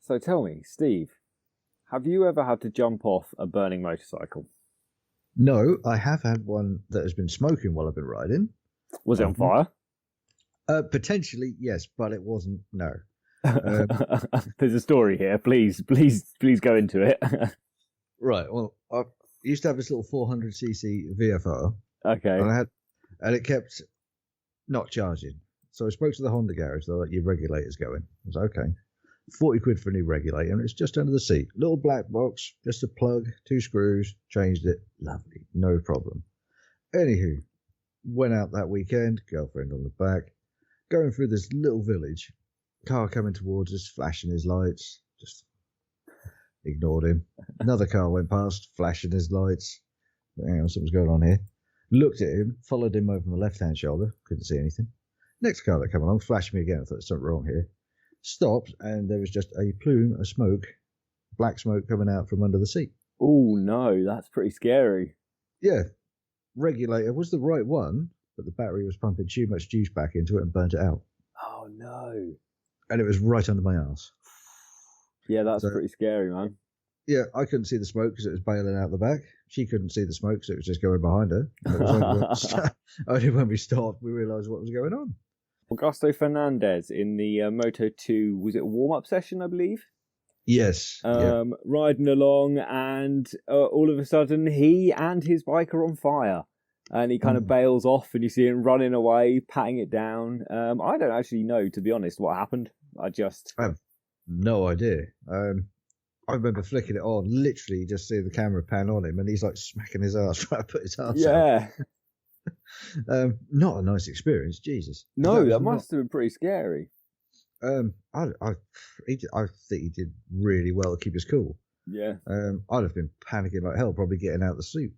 So tell me, Steve, have you ever had to jump off a burning motorcycle? No, I have had one that has been smoking while I've been riding. Was it on fire? Potentially, yes, but it wasn't. No. There's a story here. Please go into it. Right. Well, I used to have this little 400cc VFR. Okay. And it kept not charging. So I spoke to the Honda garage. They're like, your regulator's going. I was like, okay. 40 quid for a new regulator, and it's just under the seat. Little black box, just a plug, 2 screws, changed it. Lovely, no problem. Anywho, went out that weekend, girlfriend on the back, going through this little village, car coming towards us, flashing his lights, just ignored him. Another car went past, flashing his lights. Hang on, something's going on here. Looked at him, followed him over my left-hand shoulder, couldn't see anything. Next car that came along, flashed me again, I thought there's something wrong here. Stopped, and there was just a plume of smoke, black smoke coming out from under the seat. Oh no, that's pretty scary. Yeah, regulator was the right one, but the battery was pumping too much juice back into it and burnt it out. Oh no. And it was right under my arse. Yeah, that's pretty scary, man. Yeah, I couldn't see the smoke because it was bailing out the back. She couldn't see the smoke because it was just going behind her. It was only when we stopped we realised what was going on. Augusto Fernandez in the Moto2, was it a warm-up session, I believe? Yes. Riding along, and all of a sudden he and his bike are on fire. And he kind of bails off, and you see him running away, patting it down. I don't actually know, to be honest, what happened. I have no idea. I remember flicking it on, literally just see the camera pan on him, and he's like smacking his ass, trying to put his ass out. Not a nice experience, Jesus. No, that must have been pretty scary. I think he did really well to keep us cool. Yeah. I'd have been panicking like hell, probably getting out of the suit.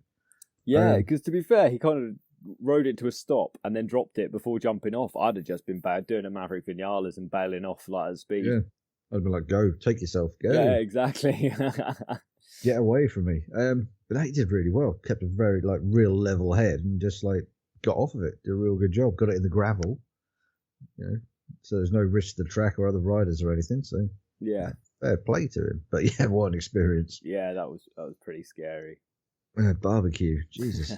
Yeah, because to be fair, he kind of rode it to a stop and then dropped it before jumping off. I'd have just been bad doing a Maverick Vinales and bailing off like at speed. Yeah, I'd be like, go, take yourself, go. Yeah, exactly. Get away from me. But he did really well. Kept a very real level head and just got off of it. Did a real good job. Got it in the gravel. You know, so there's no risk to the track or other riders or anything. So yeah, fair play to him. But yeah, what an experience. Yeah, that was pretty scary. Barbecue, Jesus.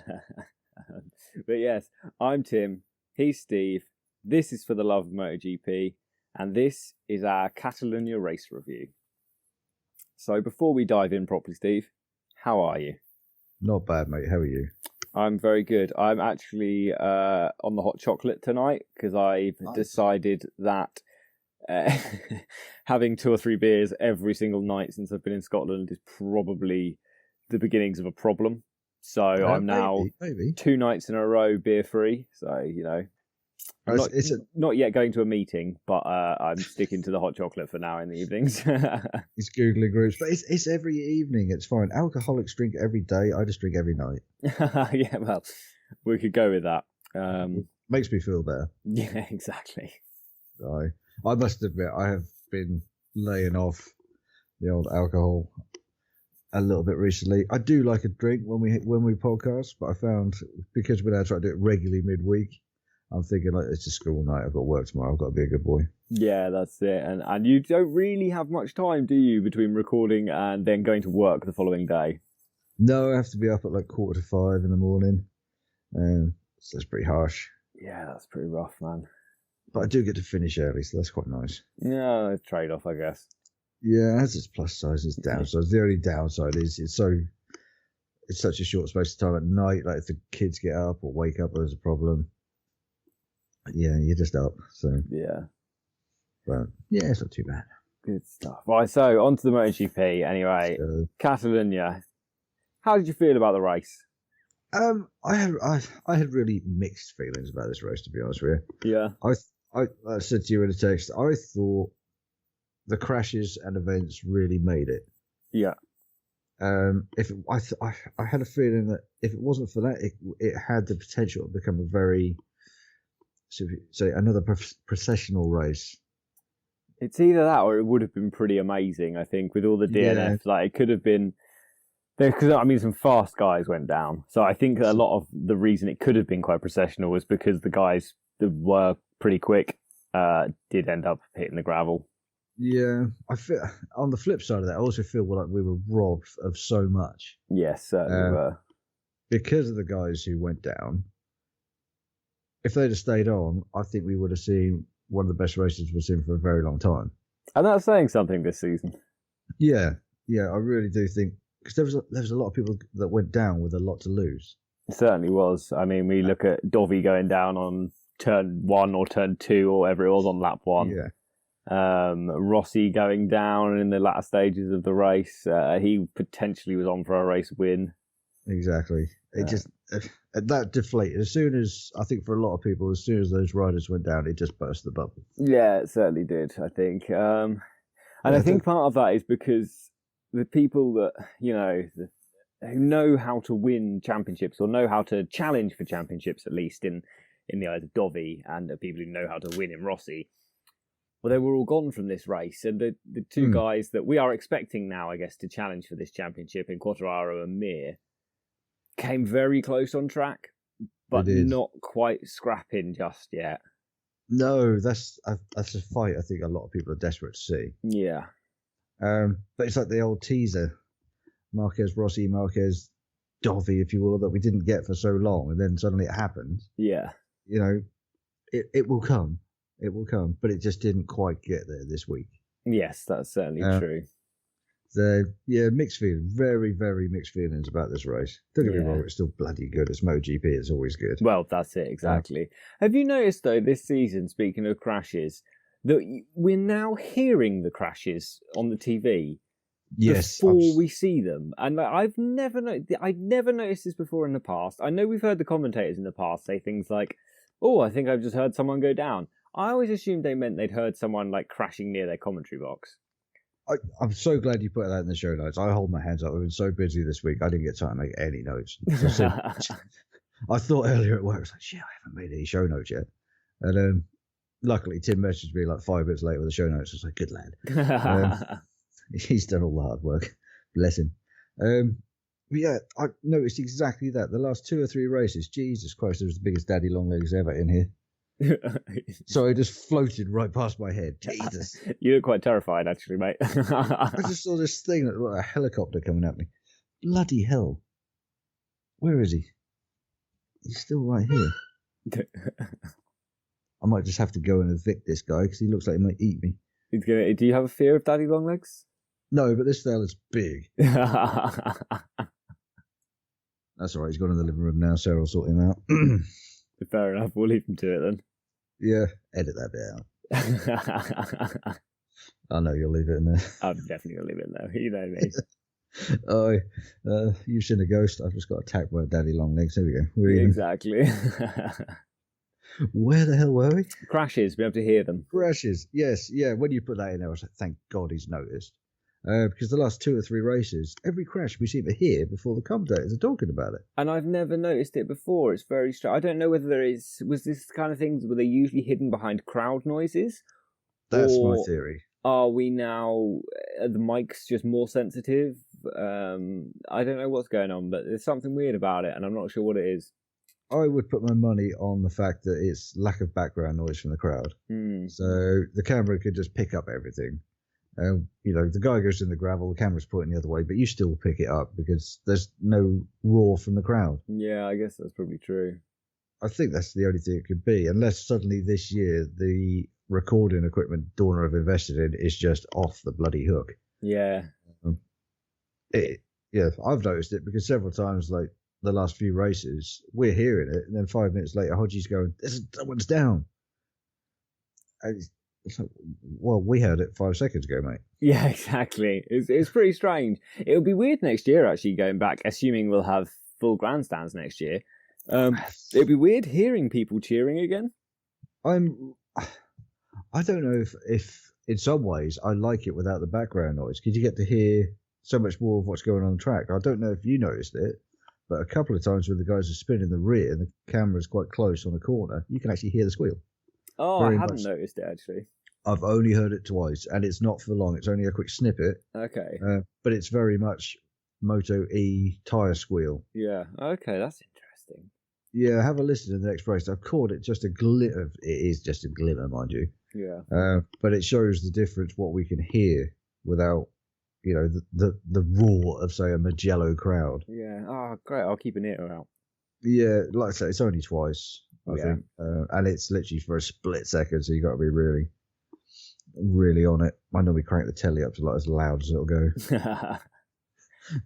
But yes, I'm Tim. He's Steve. This is For the Love of MotoGP, and this is our Catalunya race review. So before we dive in properly, Steve, how are you? Not bad, mate. How are you? I'm very good. I'm actually on the hot chocolate tonight because I've decided that having 2 or 3 beers every single night since I've been in Scotland is probably the beginnings of a problem. So I'm now maybe 2 nights in a row beer free. So, you know, I'm not yet going to a meeting, but I'm sticking to the hot chocolate for now in the evenings. It's Googling groups, but it's every evening. It's fine. Alcoholics drink every day. I just drink every night. Yeah, well, we could go with that. Makes me feel better. Yeah, exactly. I must admit, I have been laying off the old alcohol a little bit recently. I do like a drink when we podcast, but I found because we're now trying to do it regularly midweek, I'm thinking it's a school night. I've got work tomorrow. I've got to be a good boy. Yeah, that's it. And you don't really have much time, do you, between recording and then going to work the following day? No, I have to be up at 4:45 in the morning. So that's pretty harsh. Yeah, that's pretty rough, man. But I do get to finish early, so that's quite nice. Yeah, trade-off, I guess. Yeah, it has its plus sides and its downsides. The only downside is it's such a short space of time at night. If the kids get up or wake up, there's a problem. Yeah, you're just up. So yeah, but yeah, it's not too bad. Good stuff. Right, so on to the MotoGP. Anyway, Catalunya. How did you feel about the race? I had really mixed feelings about this race, to be honest with you. Yeah. I said to you in a text, I thought the crashes and events really made it. Yeah. I had a feeling that if it wasn't for that, it had the potential to become a very, say, another processional race. It's either that or it would have been pretty amazing, I think, with all the DNF. Yeah. It could have been... Because, some fast guys went down. So I think a lot of the reason it could have been quite processional was because the guys that were pretty quick did end up hitting the gravel. Yeah, I feel on the flip side of that, I also feel like we were robbed of so much. Yes, certainly were. Because of the guys who went down. If they'd have stayed on, I think we would have seen one of the best races we've seen for a very long time. And that's saying something this season. Yeah, I really do think, because there was a lot of people that went down with a lot to lose. It certainly was. I mean, we look at Dovi going down on turn 1 or turn 2 or whatever it was on lap 1. Yeah. Rossi going down in the latter stages of the race. He potentially was on for a race win. Exactly. It just that deflated as soon as, I think for a lot of people, as soon as those riders went down, it just burst the bubble. Yeah, it certainly did, I think. And I think part of that is because the people that, who know how to win championships or know how to challenge for championships, at least in the eyes of Dovi, and the people who know how to win in Rossi, well, they were all gone from this race. And the two guys that we are expecting now, I guess, to challenge for this championship in Quartararo and Mir came very close on track, but not quite scrapping just yet. No, that's a fight I think a lot of people are desperate to see. Yeah. But it's like the old teaser, Marquez, Rossi, Marquez, Dovi, if you will, that we didn't get for so long, and then suddenly it happens. Yeah. It will come. It will come, but it just didn't quite get there this week. Yes, that's certainly true. Mixed feelings, very, very mixed feelings about this race. Don't get me wrong, it's still bloody good. It's MotoGP, it's always good. Well, that's it, exactly. Have you noticed, though, this season, speaking of crashes, that we're now hearing the crashes on the TV before we see them? And I'd never noticed this before in the past. I know we've heard the commentators in the past say things like, "Oh, I think I've just heard someone go down." I always assumed they meant they'd heard someone like crashing near their commentary box. I'm so glad you put that in the show notes. I hold my hands up. I've been so busy this week, I didn't get time to make any notes. I thought earlier at work, I was like, shit, I haven't made any show notes yet. And luckily, Tim messaged me like 5 minutes later with the show notes. I was like, good lad. He's done all the hard work. Bless him. I noticed exactly that. The last 2 or 3 races, Jesus Christ, there was the biggest daddy long legs ever in here. So it just floated right past my head. Jesus. You look quite terrified, actually, mate. I just saw this thing that looked like a helicopter coming at me. Bloody hell. Where is he? He's still right here. I might just have to go and evict this guy because he looks like he might eat me. Do you have a fear of daddy long legs? No, but this fella's big. That's all right. He's gone in the living room now. Sarah will sort him out. Fair enough. We'll leave him to it then. Yeah, edit that bit out. I know you'll leave it in there. I'm definitely going to leave it in there. You know me. You've seen a ghost. I've just got attacked by daddy long legs. There we go. Exactly. Where the hell were we? Crashes. Be able to hear them. Crashes. Yes. Yeah. When you put that in there, I was like, thank God he's noticed. Because the last 2 or 3 races, every crash we seem to hear before the commentators are talking about it. And I've never noticed it before. It's very strange. I don't know whether was this kind of things, were they usually hidden behind crowd noises? That's my theory. Are we now, are the mics just more sensitive? I don't know what's going on, but there's something weird about it, and I'm not sure what it is. I would put my money on the fact that it's lack of background noise from the crowd. So the camera could just pick up everything. The guy goes in the gravel, the camera's pointing the other way, but you still pick it up because there's no roar from the crowd. Yeah, I guess that's probably true. I think that's the only thing it could be, unless suddenly this year the recording equipment Dorna have invested in is just off the bloody hook. Yeah. I've noticed it because several times, like the last few races, we're hearing it, and then 5 minutes later, Hodgie's going, someone's down. And it's like, well, we heard it 5 seconds ago, mate. Yeah, exactly. It's pretty strange. It'll be weird next year, actually, going back, assuming we'll have full grandstands next year. It'll be weird hearing people cheering again. I don't know if in some ways I like it without the background noise because you get to hear so much more of what's going on the track. I don't know if you noticed it, but a couple of times when the guys are spinning the rear and the camera's quite close on the corner, you can actually hear the squeal. Oh, I hadn't noticed it, actually. I've only heard it twice, and it's not for long. It's only a quick snippet. Okay. But it's very much Moto E tyre squeal. Yeah. Okay, that's interesting. Yeah, have a listen to the next race. I've called it just a glimmer. It is just a glimmer, mind you. Yeah. But it shows the difference what we can hear without, the roar of, say, a Mugello crowd. Yeah. Oh, great. I'll keep an ear out. Yeah, like I say, it's only twice, I think, and it's literally for a split second, so you got to be really, really on it. I normally crank the telly up to like as loud as it'll go.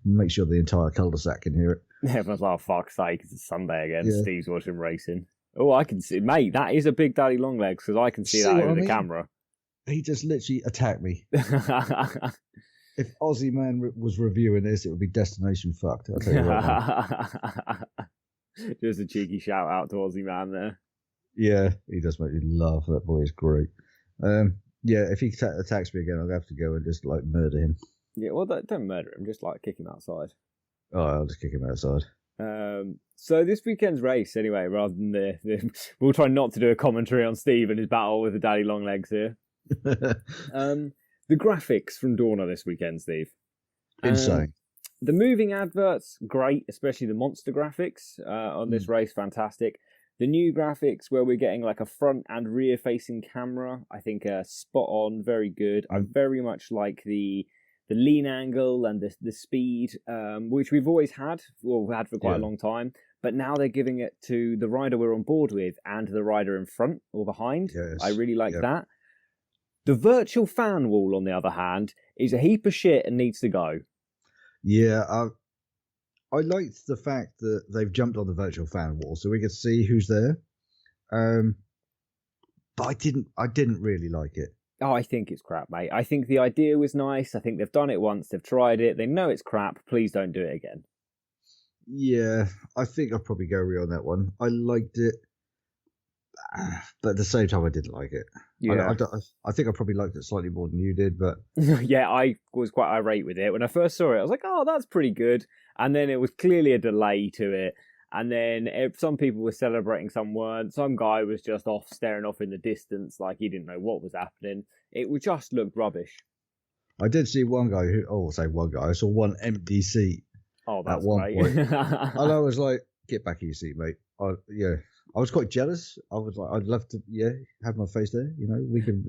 Make sure the entire cul-de-sac can hear it. Everyone's like, oh, fuck's sake, it's a Sunday again. Yeah. Steve's watching racing. Oh, I can see, mate, that is a big daddy long legs, because I can see that over the camera. He just literally attacked me. If Aussie Man was reviewing this, it would be destination fucked. I'll tell you what. Just a cheeky shout out to Aussie Man there. Yeah, he does make me laugh. That boy is great. Yeah, if he attacks me again, I'll have to go and just like murder him. Yeah, well, don't murder him. Just like kick him outside. Oh, I'll just kick him outside. So this weekend's race, anyway, rather than we'll try not to do a commentary on Steve and his battle with the daddy long legs here. The graphics from Dorna this weekend, Steve. Insane. The moving adverts, great, especially the monster graphics on this race, fantastic. The new graphics where we're getting like a front and rear facing camera, I think spot on, very good. I very much like the lean angle and the speed, which we've always had, or had for quite a long time. But now they're giving it to the rider we're on board with and the rider in front or behind. Yes. I really like that. The virtual fan wall, on the other hand, is a heap of shit and needs to go. Yeah, I liked the fact that they've jumped on the virtual fan wall so we could see who's there. But I didn't really like it. Oh, I think it's crap, mate. I think the idea was nice. I think they've done it once. They've tried it. They know it's crap. Please don't do it again. Yeah, I think I'll probably go on that one. I liked it, but at the same time, I didn't like it. Yeah. I think I probably liked it slightly more than you did, but... Yeah, I was quite irate with it. When I first saw it, I was like, oh, that's pretty good. And then it was clearly a delay to it. And then some people were celebrating, some weren't. Some guy was just off, staring off in the distance like he didn't know what was happening. It just looked rubbish. I did see one guy I saw one empty seat at one point. And I was like, get back in your seat, mate. I was quite jealous. I was like, I'd love to, have my face there.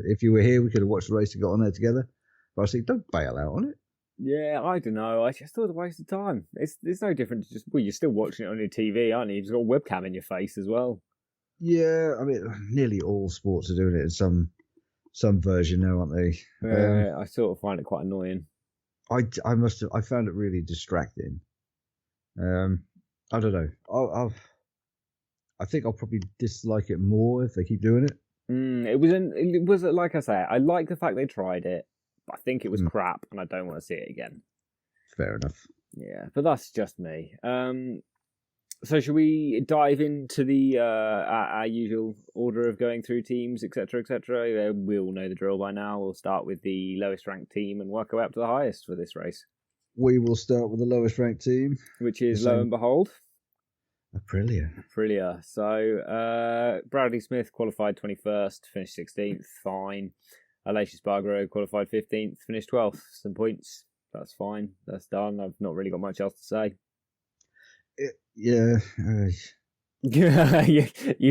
If you were here, we could have watched the race and got on there together. But I said, don't bail out on it. Yeah, I don't know. I just thought it was a waste of time. It's no different to you're still watching it on your TV, aren't you? You've got a webcam in your face as well. Yeah, I mean, nearly all sports are doing it in some version now, aren't they? Yeah, I sort of find it quite annoying. I found it really distracting. I don't know. I think I'll probably dislike it more if they keep doing it. It was like I say, I like the fact they tried it. I think it was crap, and I don't want to see it again. Fair enough. Yeah, but that's just me. So should we dive into the our usual order of going through teams, etc., etc.? We all know the drill by now. We'll start with the lowest ranked team and work our way up to the highest for this race. We will start with the lowest ranked team, which is lo and behold, Aprilia. So Bradley Smith qualified 21st, finished 16th. Fine. Aleix Espargaro qualified 15th, finished 12th. Some points. That's fine. That's done. I've not really got much else to say. You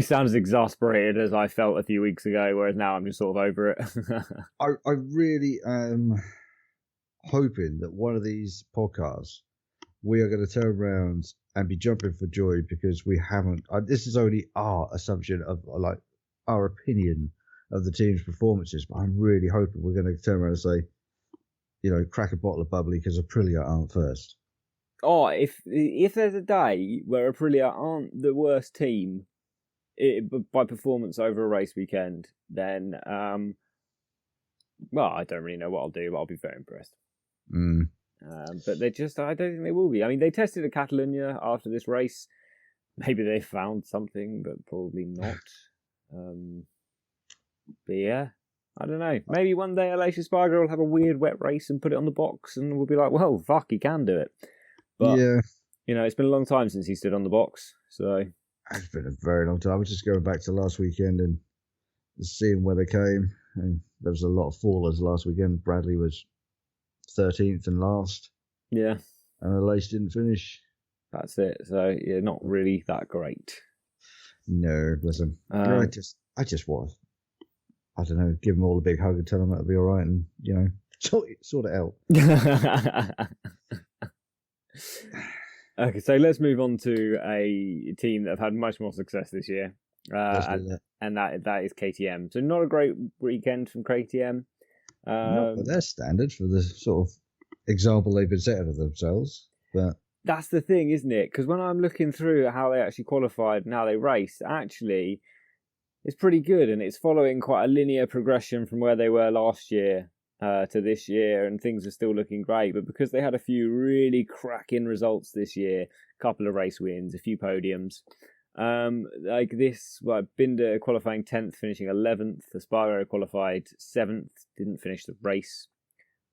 sound as exasperated as I felt a few weeks ago, whereas now I'm just sort of over it. I really am hoping that one of these podcasts we are going to turn around and be jumping for joy because we haven't. This is only our assumption of like our opinion of the team's performances, but I'm really hoping we're going to turn around and say, crack a bottle of bubbly because Aprilia aren't first. Oh, if there's a day where Aprilia aren't the worst team by performance over a race weekend, then I don't really know what I'll do, but I'll be very impressed. But I don't think they will be. I mean, they tested at Catalunya after this race. Maybe they found something, but probably not. But yeah, I don't know. Maybe one day Aleix Espargaro will have a weird wet race and put it on the box, and we'll be like, well, fuck, he can do it. But, it's been a long time since he stood on the box, so... It's been a very long time. I was just going back to last weekend and seeing where they came. And there was a lot of fallers last weekend. Bradley was 13th and last. Yeah. And Aleix didn't finish. That's it. So, yeah, not really that great. No, listen. I just was. I don't know, give them all a big hug and tell them that'll be all right, and sort it out. Okay, so let's move on to a team that have had much more success this year, and that is KTM. So not a great weekend from KTM. Not for their standards, for the sort of example they've been setting of themselves, but that's the thing, isn't it? Because when I'm looking through how they actually qualified and how they raced, actually, it's pretty good, and it's following quite a linear progression from where they were last year to this year, and things are still looking great. But because they had a few really cracking results this year, a couple of race wins, a few podiums, like this, Binder qualifying 10th, finishing 11th. Espargaro qualified 7th, didn't finish the race.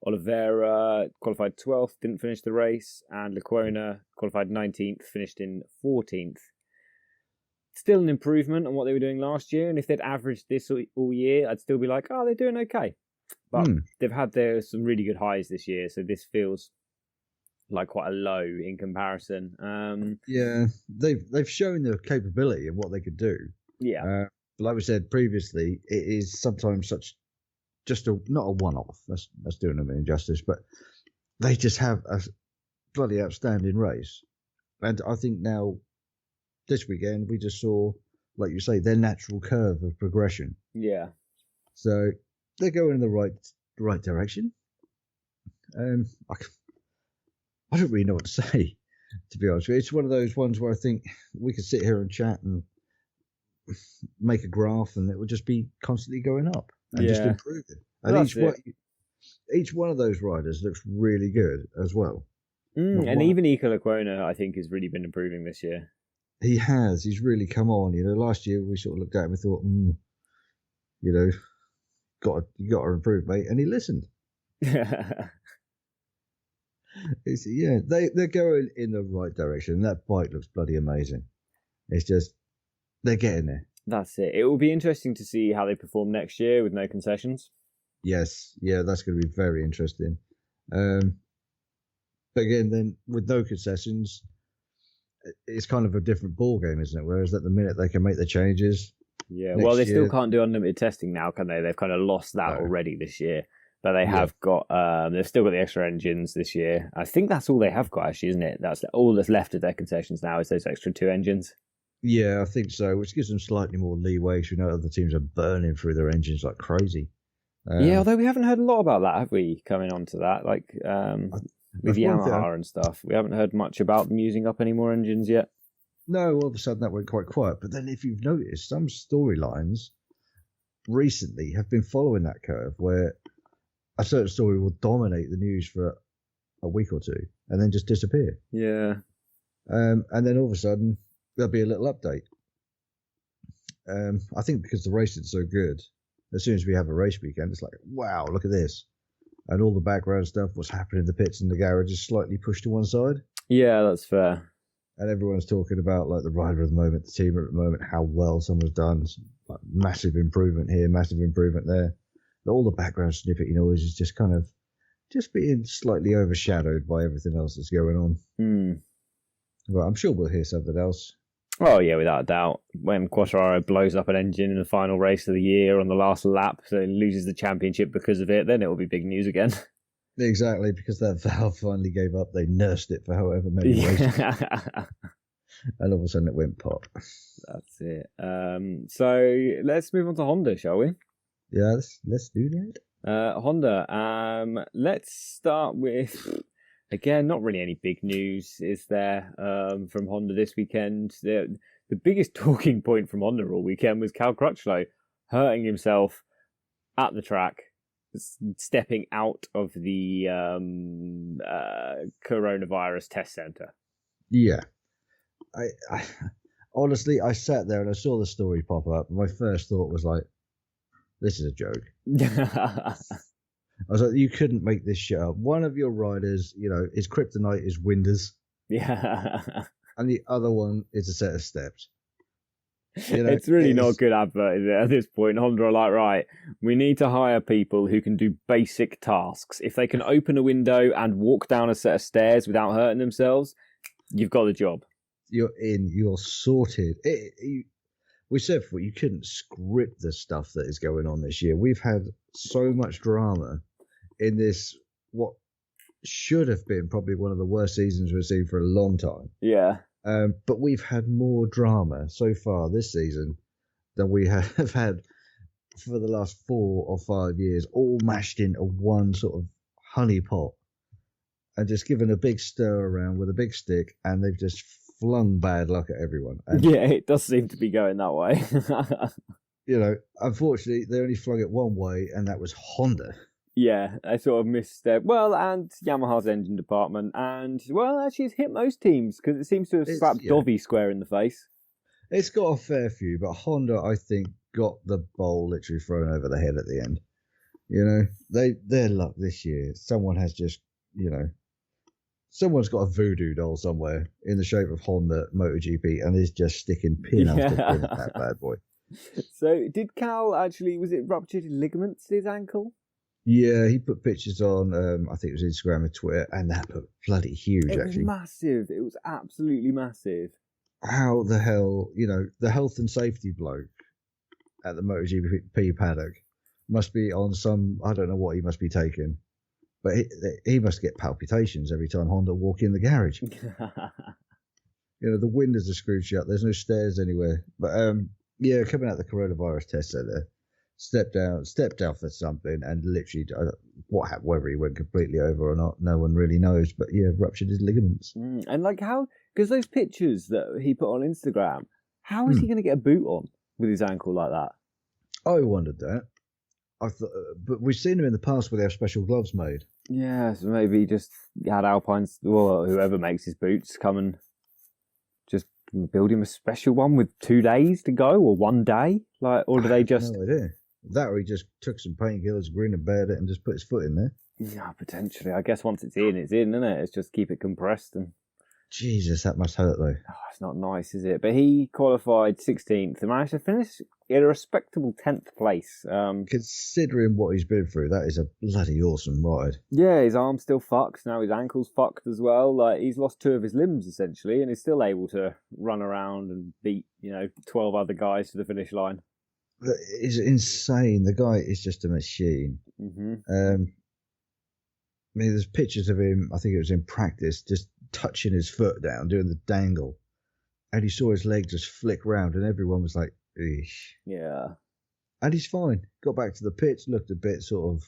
Oliveira qualified 12th, didn't finish the race, and Lecuona qualified 19th, finished in 14th. Still an improvement on what they were doing last year, and if they'd averaged this all year, I'd still be like, oh, they're doing okay. But they've had some really good highs this year, so this feels like quite a low in comparison. Yeah, they've shown their capability of what they could do. Yeah, but like we said previously, it is sometimes not a one-off. That's doing them an injustice, but they just have a bloody outstanding race, and I think now this weekend we just saw, like you say, their natural curve of progression. Yeah. So they're going in the right direction. I don't really know what to say, to be honest with you. It's one of those ones where I think we could sit here and chat and make a graph, and it would just be constantly going up and just improving. And each one of those riders looks really good as well. And even Iker Lecuona, I think, has really been improving this year. He has. He's really come on. Last year we sort of looked at him and thought, you got to improve, mate. And he listened. They're going in the right direction. That bike looks bloody amazing. It's just, they're getting there. That's it. It will be interesting to see how they perform next year with no concessions. Yes. Yeah, that's going to be very interesting. But again, then with no concessions, it's kind of a different ball game, isn't it? Whereas at the minute they can make the changes. Yeah, well, they still can't do unlimited testing now, can they? They've kind of lost that already this year. But they have got, they've still got the extra engines this year. I think that's all they have got, actually, isn't it? That's all that's left of their concessions now is those extra 2 engines. Yeah, I think so, which gives them slightly more leeway, because we know other teams are burning through their engines like crazy. Although we haven't heard a lot about that, have we, coming on to that? Like, with Yamaha and stuff. We haven't heard much about them using up any more engines yet. No, all of a sudden that went quite quiet. But then if you've noticed, some storylines recently have been following that curve where a certain story will dominate the news for a week or two and then just disappear. Yeah. And then all of a sudden there'll be a little update. I think because the racing's so good, as soon as we have a race weekend, it's like, wow, look at this. And all the background stuff, what's happening in the pits and the garage is slightly pushed to one side. Yeah, that's fair. And everyone's talking about like the rider of the moment, the team at the moment, how well someone's done. Like, massive improvement here, massive improvement there. But all the background snippet noise is just kind of just being slightly overshadowed by everything else that's going on. But I'm sure we'll hear something else. Oh, yeah, without a doubt. When Quartararo blows up an engine in the final race of the year on the last lap, so he loses the championship because of it, then it will be big news again. Exactly, because that valve finally gave up. They nursed it for however many races. And all of a sudden it went pop. That's it. So let's move on to Honda, shall we? Yeah, let's do that. Honda, let's start with... Again, not really any big news, is there, from Honda this weekend? The biggest talking point from Honda all weekend was Cal Crutchlow hurting himself at the track, stepping out of the coronavirus test centre. Yeah. I honestly, I sat there and I saw the story pop up. My first thought was like, this is a joke. I was like, you couldn't make this shit up. One of your riders, his kryptonite is winders. Yeah. And the other one is a set of steps. It's really not good advert, is it, at this point? Honda are like, right, we need to hire people who can do basic tasks. If they can open a window and walk down a set of stairs without hurting themselves, you've got the job. You're in. You're sorted. we said before, you couldn't script the stuff that is going on this year. We've had so much drama in this, what should have been probably one of the worst seasons we've seen for a long time. Yeah. But we've had more drama so far this season than we have had for the last 4 or 5 years, all mashed into one sort of honey pot and just given a big stir around with a big stick, and they've just flung bad luck at everyone. And, yeah, it does seem to be going that way. Unfortunately, they only flung it one way, and that was Honda. Yeah, I sort of missed and Yamaha's engine department, and actually it's hit most teams because it seems to have slapped Dovi square in the face. It's got a fair few, but Honda, I think, got the bowl literally thrown over the head at the end. Their luck this year, someone has just, someone's got a voodoo doll somewhere in the shape of Honda MotoGP and is just sticking pin after pin at that bad boy. So did Cal actually, was it ruptured ligaments in his ankle? Yeah, he put pictures on, I think it was Instagram and Twitter, and that looked bloody huge, actually. It was massive. It was absolutely massive. How the hell, the health and safety bloke at the MotoGP paddock must be on some, I don't know what he must be taking, but he must get palpitations every time Honda walk in the garage. The windows are screwed shut. There's no stairs anywhere. But, coming out the coronavirus test center, stepped out for something, and literally, what happened, whether he went completely over or not, no one really knows. But yeah, ruptured his ligaments. And how? Because those pictures that he put on Instagram, how is he going to get a boot on with his ankle like that? I wondered that. I thought, but we've seen him in the past where they have special gloves made. Yeah, so maybe he just had Alpine's, whoever makes his boots, come and just build him a special one with 2 days to go, or 1 day, or do they just? No idea. That, or he just took some painkillers, grin and bared it, and just put his foot in there. Yeah, potentially. I guess once it's in, isn't it? It's just keep it compressed. And Jesus, that must hurt, though. It's not nice, is it? But he qualified 16th and managed to finish in a respectable 10th place. Considering what he's been through, that is a bloody awesome ride. Yeah, his arm's still fucked. Now his ankle's fucked as well. He's lost 2 of his limbs, essentially, and is still able to run around and beat, 12 other guys to the finish line. It's insane. The guy is just a machine. Mm-hmm. There's pictures of him, I think it was in practice, just touching his foot down, doing the dangle. And he saw his leg just flick round, and everyone was like, eesh. Yeah. And he's fine. Got back to the pits, looked a bit sort of,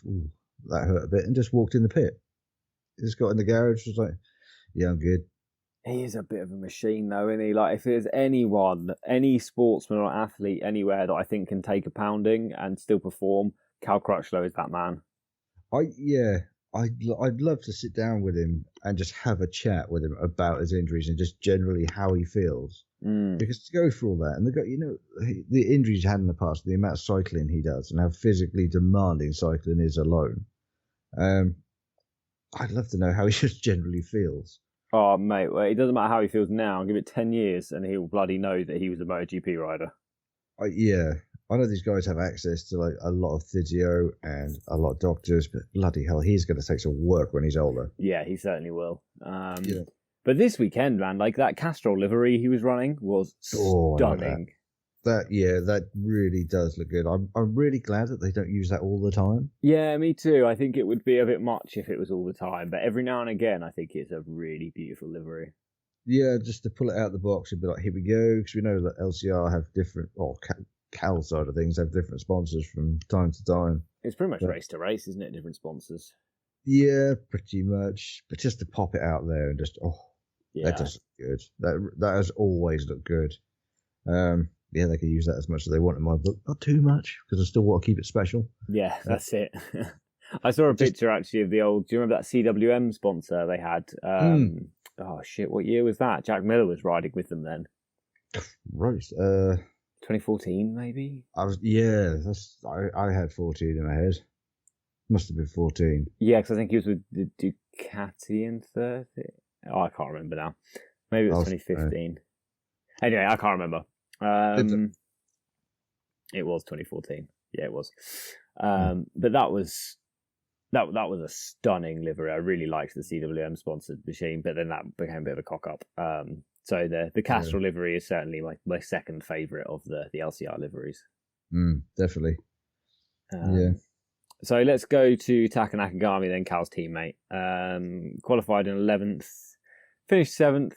that hurt a bit, and just walked in the pit. Just got in the garage, was like, yeah, I'm good. He is a bit of a machine, though, isn't he? If there's anyone, any sportsman or athlete anywhere that I think can take a pounding and still perform, Cal Crutchlow is that man. I'd love to sit down with him and just have a chat with him about his injuries and just generally how he feels. Because to go through all that, and the injuries he had in the past, the amount of cycling he does, and how physically demanding cycling is alone. I'd love to know how he just generally feels. Oh, mate, it doesn't matter how he feels now. Give it 10 years and he'll bloody know that he was a MotoGP rider. I know these guys have access to a lot of physio and a lot of doctors, but bloody hell, he's going to take some work when he's older. Yeah, he certainly will. But this weekend, man, that Castrol livery he was running was stunning. That really does look good. I'm really glad that they don't use that all the time. Yeah, me too. I think it would be a bit much if it was all the time, but every now and again, I think it's a really beautiful livery. Yeah, just to pull it out of the box and be like, here we go, because we know that LCR have different, Cal side of things have different sponsors from time to time. It's pretty much race to race, isn't it? Different sponsors. Yeah, pretty much. But just to pop it out there and just, that does look good. That has always looked good. They can use that as much as they want in my book. Not too much, because I still want to keep it special. Yeah, that's it. I saw a picture, actually, of the old... Do you remember that CWM sponsor they had? Oh, shit, what year was that? Jack Miller was riding with them then. Right. 2014, maybe? I had 14 in my head. Must have been 14. Yeah, because I think he was with the Ducati in 30. Oh, I can't remember now. Maybe it was 2015. Anyway, I can't remember. It was 2014. Yeah, it was. But that was a stunning livery. I really liked the CWM sponsored machine, but then that became a bit of a cock up. So the Castrol livery is certainly my second favourite of the LCR liveries. Definitely. So let's go to Taka Nakagami, then Cal's teammate. Qualified in 11th, finished 7th.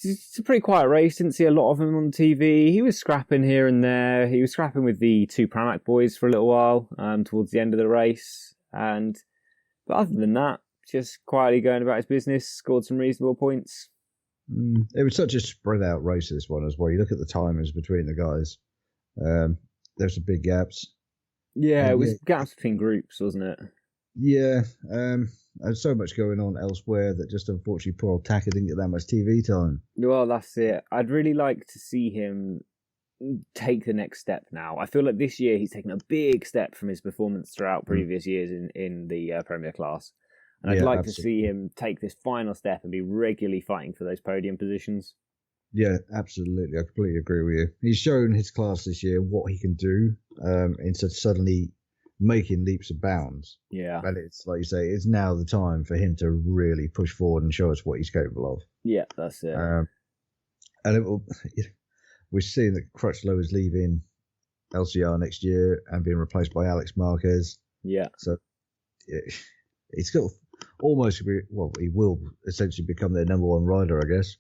It's a pretty quiet race. Didn't see a lot of him on TV. He was scrapping here and there. He was scrapping with the two Pramac boys for a little while towards the end of the race. But other than that, just quietly going about his business, scored some reasonable points. It was such a spread out race, this one as well. You look at the timers between the guys. There's some big gaps. Yeah, it was gaps between groups, wasn't it? Yeah, there's so much going on elsewhere that just unfortunately poor old Taka didn't get that much TV time. Well, that's it. I'd really like to see him take the next step now. I feel like this year he's taken a big step from his performance throughout previous years in the Premier class. And I'd like to see him take this final step and be regularly fighting for those podium positions. Yeah, absolutely. I completely agree with you. He's shown his class this year what he can do instead of suddenly making leaps and bounds. Yeah. And it's like you say, it's now the time for him to really push forward and show us what he's capable of. Yeah, that's it. And we're seeing that Crutchlow is leaving LCR next year and being replaced by Alex Marquez. Yeah. So he's got almost, he will essentially become their number one rider, I guess.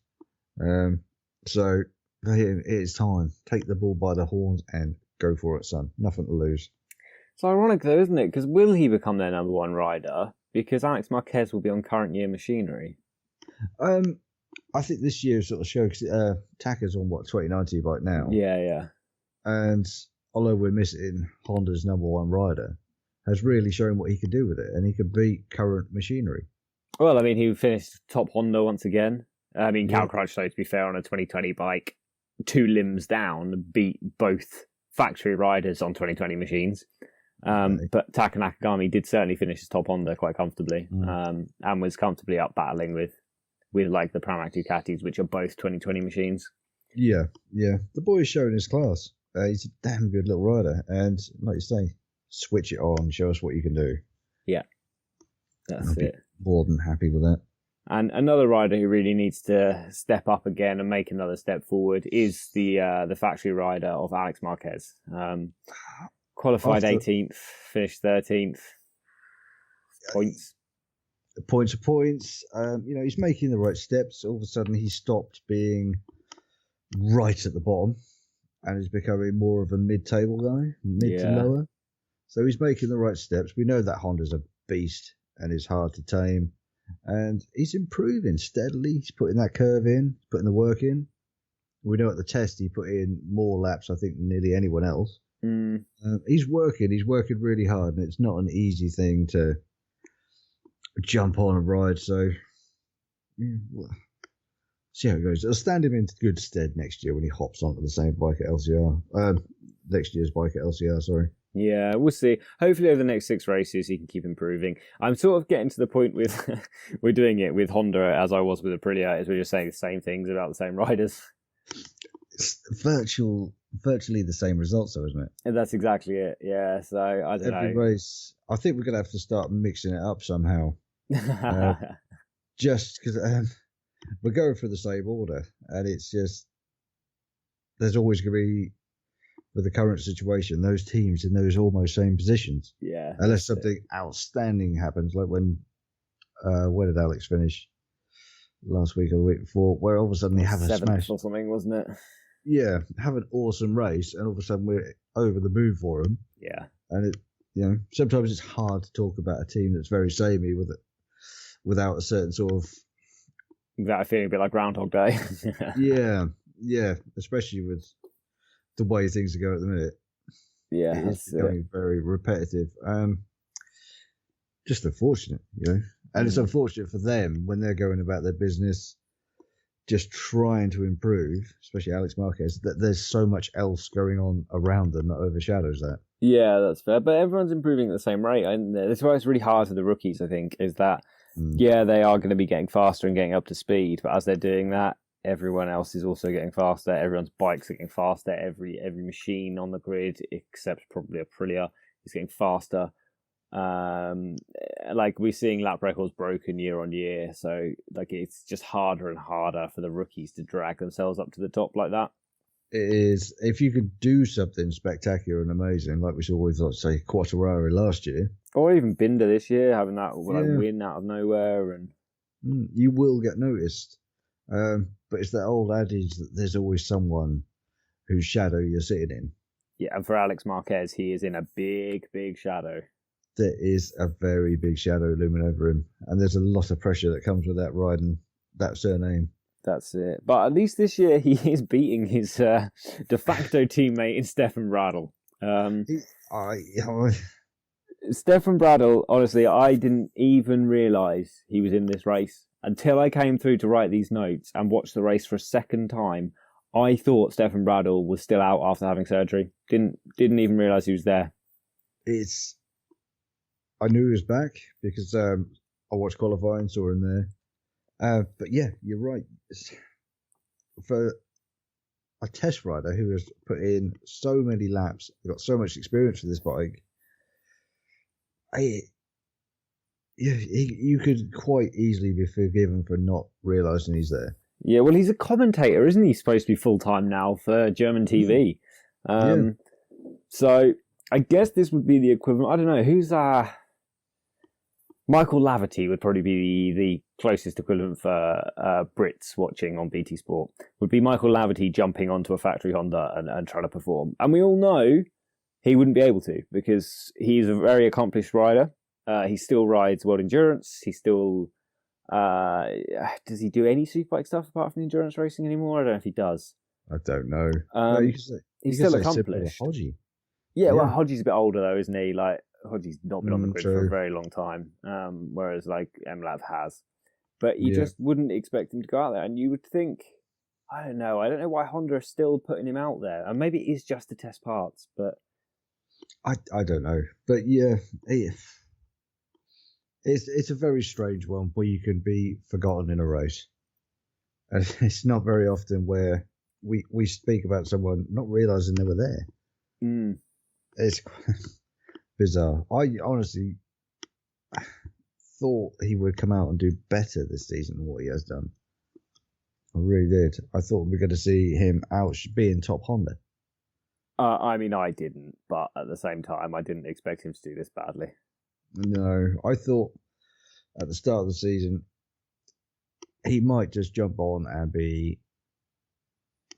So for him, it is time. Take the bull by the horns and go for it, son. Nothing to lose. It's ironic though, isn't it? Because will he become their number one rider? Because Alex Marquez will be on current year machinery. I think this year sort of shows Taka's on 2090 right now. Yeah. And although we're missing Honda's number one rider, has really shown what he can do with it, and he can beat current machinery. Well, I mean, he finished top Honda once again. I mean, Cal Crutchlow, to be fair, on a 2020 bike, 2 limbs down, beat both factory riders on 2020 machines. But Taka Nakagami did certainly finish his top Honda quite comfortably, and was comfortably up battling with like the Pramac Ducatis, which are both 2020 machines. Yeah. The boy's showing his class. He's a damn good little rider, and like you say, switch it on, show us what you can do. Yeah, that's it. More than happy with that. And another rider who really needs to step up again and make another step forward is the factory rider of Alex Marquez. Qualified 18th, finished 13th. Points. Points are points. He's making the right steps. All of a sudden, he stopped being right at the bottom and is becoming more of a mid-table guy, to lower. So he's making the right steps. We know that Honda's a beast and is hard to tame. And he's improving steadily. He's putting that curve in, putting the work in. We know at the test he put in more laps, I think, than nearly anyone else. He's working really hard, and it's not an easy thing to jump on and ride. So, see how it goes. It'll stand him in good stead next year when he hops onto the same bike at LCR. Next year's bike at LCR, sorry. Yeah, we'll see. Hopefully over the next 6 races he can keep improving. I'm sort of getting to the point with we're doing it with Honda as I was with Aprilia, as we're just saying the same things about the same riders. It's virtually the same results though, isn't it? And that's exactly it. Yeah, so I don't know. Every race, I think we're going to have to start mixing it up somehow. Just because we're going for the same order, and it's just there's always going to be, with the current situation, those teams in those almost same positions. Yeah. Unless something outstanding happens, like when where did Alex finish? Last week or the week before, where all of a sudden they have a smash or something, wasn't it? Yeah, have an awesome race, and all of a sudden we're over the moon for them. Yeah. And sometimes it's hard to talk about a team that's very samey without a certain sort of that feeling a bit like Groundhog Day. yeah, especially with the way things are going at the minute. Yeah, it's becoming very repetitive. Just unfortunate, and it's unfortunate for them when they're going about their business, just trying to improve, especially Alex Marquez, that there's so much else going on around them that overshadows that. Yeah, that's fair. But everyone's improving at the same rate. And that's why it's really hard for the rookies, I think, is that, they are going to be getting faster and getting up to speed. But as they're doing that, everyone else is also getting faster. Everyone's bikes are getting faster. Every machine on the grid, except probably Aprilia, is getting faster. And like we're seeing lap records broken year on year, so like it's just harder and harder for the rookies to drag themselves up to the top like that. It is. If you could do something spectacular and amazing, like we saw with, let's say, Quartararo last year, or even Binder this year, having that win out of nowhere, and you will get noticed. But it's that old adage that there's always someone whose shadow you're sitting in. Yeah, and for Alex Marquez, he is in a big, big shadow. There is a very big shadow looming over him, and there's a lot of pressure that comes with that ride and that surname. That's it. But at least this year he is beating his de facto teammate in Stefan Bradl. Stefan Bradl, honestly, I didn't even realise he was in this race until I came through to write these notes and watched the race for a second time. I thought Stefan Bradl was still out after having surgery. Didn't even realise he was there. I knew he was back because I watched qualifying, saw him there. But yeah, you're right. For a test rider who has put in so many laps, got so much experience with this bike, you could quite easily be forgiven for not realising he's there. Yeah, well, he's a commentator, isn't he? He's supposed to be full-time now for German TV. So I guess this would be the equivalent. I don't know, who's Michael Laverty would probably be the closest equivalent for Brits watching on BT Sport. Would be Michael Laverty jumping onto a factory Honda and trying to perform. And we all know he wouldn't be able to because he's a very accomplished rider. He still rides World Endurance. He still... does he do any superbike stuff apart from endurance racing anymore? I don't know if he does. I don't know. He's still accomplished. Hodgie. Yeah, well, Hodgie's a bit older though, isn't he? Like Hodgie's not been on the grid for a very long time, whereas like MLav has. But you just wouldn't expect him to go out there, and you would think, I don't know why Honda are still putting him out there, and maybe it is just to test parts, but I don't know. But yeah, it's a very strange one where you can be forgotten in a race, and it's not very often where we speak about someone not realising they were there. It's bizarre. I honestly thought he would come out and do better this season than what he has done. I really did. I thought we were going to see him out being top Honda. I mean, I didn't, but at the same time, I didn't expect him to do this badly. No, I thought at the start of the season he might just jump on and be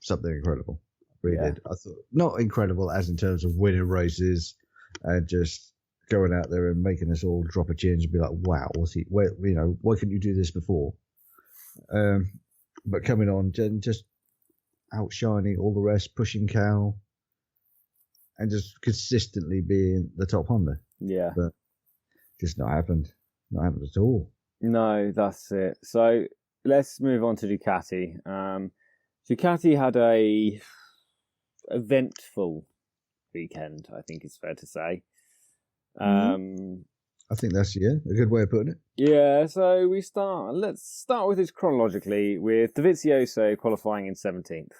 something incredible. Really did. I thought not incredible as in terms of winning races and just going out there and making us all drop a chin and be like, "Wow, what's he? Why couldn't you do this before?" But coming on, just outshining all the rest, pushing Cal, and just consistently being the top Honda. Yeah, but just not happened. Not happened at all. No, that's it. So let's move on to Ducati. Ducati had a eventful weekend, I think it's fair to say. I think that's a good way of putting it. Yeah, so let's start with this chronologically with Dovizioso qualifying in 17th.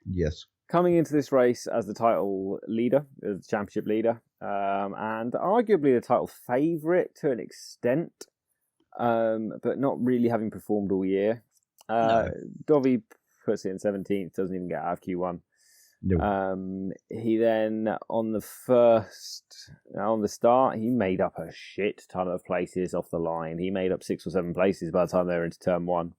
Yes. Coming into this race as the title leader, as the championship leader, and arguably the title favourite to an extent, but not really having performed all year. No. Dovi puts it in 17th, doesn't even get out of Q1. No. He then on the start, he made up a shit ton of places off the line. He made up 6 or 7 places by the time they were into turn 1.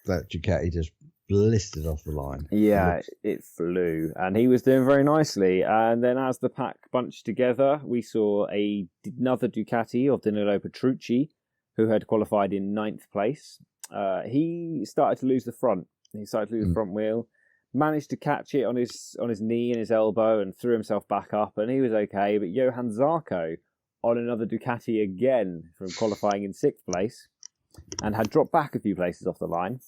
That Ducati just blistered off the line. Yeah, it flew, and he was doing very nicely. And then as the pack bunched together, we saw another Ducati of Danilo Petrucci, who had qualified in 9th place. He started to lose the front. He started to lose the front wheel. Managed to catch it on his knee and his elbow and threw himself back up, and he was okay. But Johan Zarco on another Ducati again from qualifying in 6th place and had dropped back a few places off the line.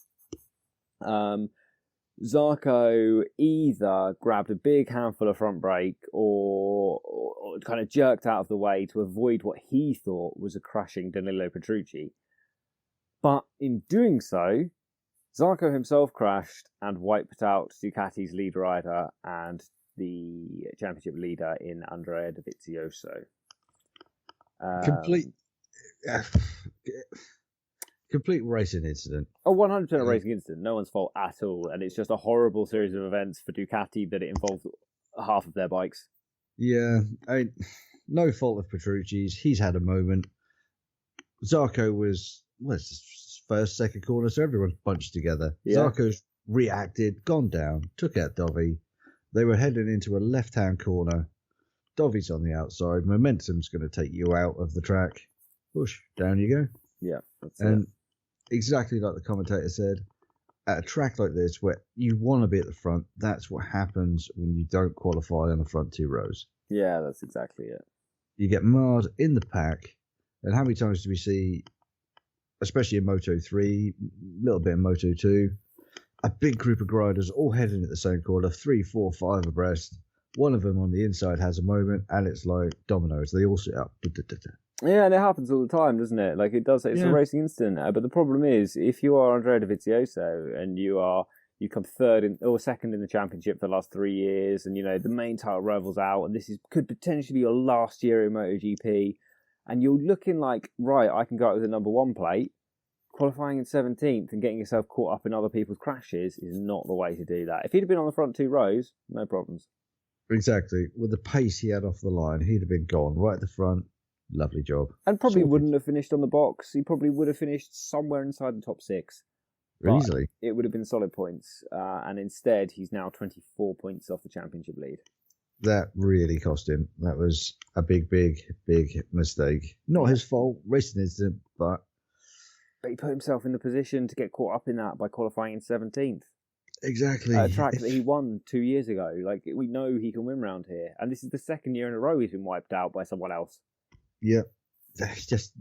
Zarco either grabbed a big handful of front brake or kind of jerked out of the way to avoid what he thought was a crashing Danilo Petrucci. But in doing so, Zarco himself crashed and wiped out Ducati's lead rider and the championship leader in Andrea Dovizioso. Complete racing incident. A 100% a racing incident. No one's fault at all. And it's just a horrible series of events for Ducati that it involved half of their bikes. Yeah, no fault of Petrucci's. He's had a moment. Zarco was his first, second corner, so everyone's bunched together. Yeah. Zarco's reacted, gone down, took out Dovi. They were heading into a left-hand corner. Dovi's on the outside. Momentum's going to take you out of the track. Push, down you go. Yeah. And exactly like the commentator said, at a track like this where you want to be at the front, that's what happens when you don't qualify on the front two rows. Yeah, that's exactly it. You get marred in the pack. And how many times do we see, especially in Moto 3, a little bit in Moto 2, a big group of riders all heading at the same corner, 3, 4, 5 abreast. One of them on the inside has a moment, and it's like dominoes. They all sit up. Yeah, and it happens all the time, doesn't it? Like, it does. It's a racing incident. But the problem is, if you are Andrea Dovizioso and you come third or second in the championship for the last 3 years, and the main title rival's out, and could potentially be your last year in MotoGP, and you're looking like, right, I can go out with the number 1 plate. Qualifying in 17th and getting yourself caught up in other people's crashes is not the way to do that. If he'd have been on the front 2 rows, no problems. Exactly. With the pace he had off the line, he'd have been gone right at the front. Lovely job. And probably wouldn't have finished on the box. He probably would have finished somewhere inside the top 6. Easily. It would have been solid points. And instead, he's now 24 points off the championship lead. That really cost him. That was a big, big, big mistake. Not his fault, racing incident, but he put himself in the position to get caught up in that by qualifying in 17th. Exactly. A track that he won 2 years ago. Like, we know he can win round here. And this is the second year in a row he's been wiped out by someone else. Yeah. It's just,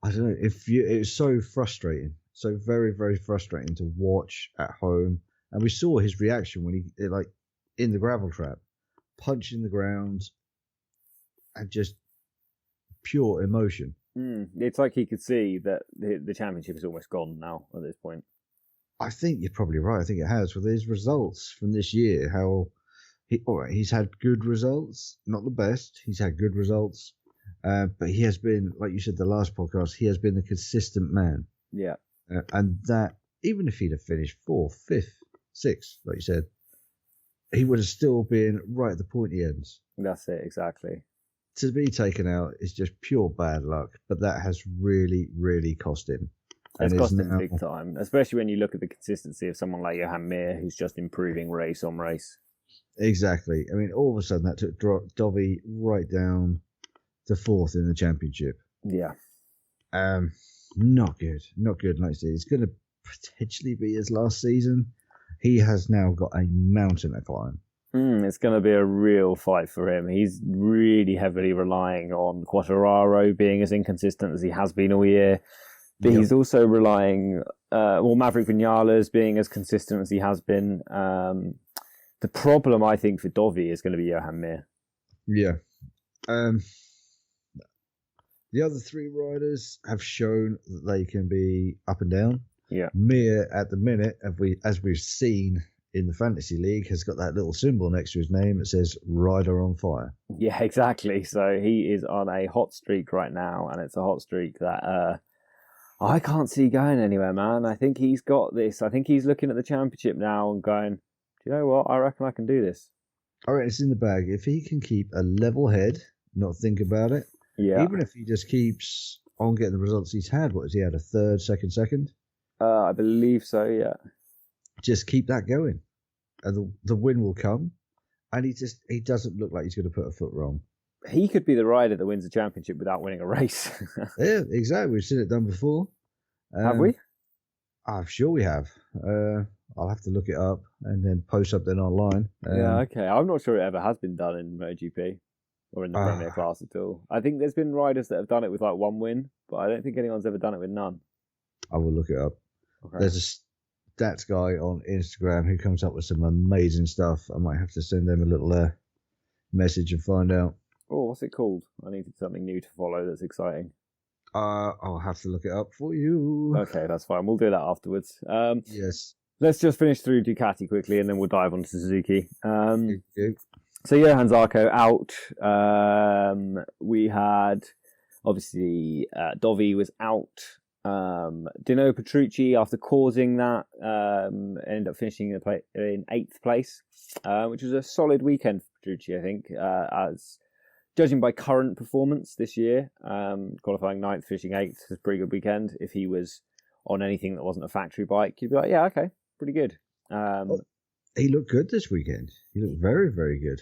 I don't know. It was so frustrating. So very, very frustrating to watch at home. And we saw his reaction when he, in the gravel trap, punching the ground and just pure emotion. It's like he could see that the championship is almost gone now at this point. I think you're probably right. I think it has with his results from this year. He's had good results, not the best. He's had good results, but he has been, like you said, the last podcast. He has been a consistent man. Yeah, and that even if he'd have finished 4th, 5th, 6th, like you said, he would have still been right at the pointy ends. That's it, exactly. To be taken out is just pure bad luck, but that has really, really cost him. It's cost him big time, especially when you look at the consistency of someone like Johan Mir, who's just improving race on race. Exactly. I mean, all of a sudden that took Dovi right down to 4th in the championship. Yeah. Not good. Not good. Like I said, it's going to potentially be his last season. He has now got a mountain to climb. It's going to be a real fight for him. He's really heavily relying on Quartararo being as inconsistent as he has been all year. But he's also relying, Maverick Vinales being as consistent as he has been. The problem, I think, for Dovi is going to be Johan Mir. Yeah. The other 3 riders have shown that they can be up and down. Yeah. Mir, at the minute, as we've seen in the Fantasy League, has got that little symbol next to his name that says Rider on Fire. Yeah, exactly. So he is on a hot streak right now, and it's a hot streak that I can't see going anywhere, man. I think he's got this. I think he's looking at the championship now and going, do you know what? I reckon I can do this. All right, it's in the bag. If he can keep a level head, not think about it, even if he just keeps on getting the results he's had, what has he had, a third, second? I believe so, yeah. Just keep that going, and the win will come. And he doesn't look like he's going to put a foot wrong. He could be the rider that wins a championship without winning a race. Yeah, exactly. We've seen it done before. Have we? I'm sure we have. I'll have to look it up and then post something online. Yeah, okay. I'm not sure it ever has been done in MotoGP or in the Premier class at all. I think there's been riders that have done it with like 1 win, but I don't think anyone's ever done it with none. I will look it up. Okay. There's a stats guy on Instagram who comes up with some amazing stuff. I might have to send them a little message and find out. Oh, what's it called? I needed something new to follow that's exciting. I'll have to look it up for you. Okay, that's fine. We'll do that afterwards. Yes. Let's just finish through Ducati quickly and then we'll dive on to Suzuki. Okay. So Johan Zarco out. We had Obviously, Dovi was out. Dino Petrucci, after causing that, ended up finishing in 8th place, which was a solid weekend for Petrucci, I think, as judging by current performance this year. Qualifying 9th, finishing 8th was a pretty good weekend. If he was on anything that wasn't a factory bike, you'd be like, yeah, okay, pretty good. He looked good this weekend. He looked very, very good.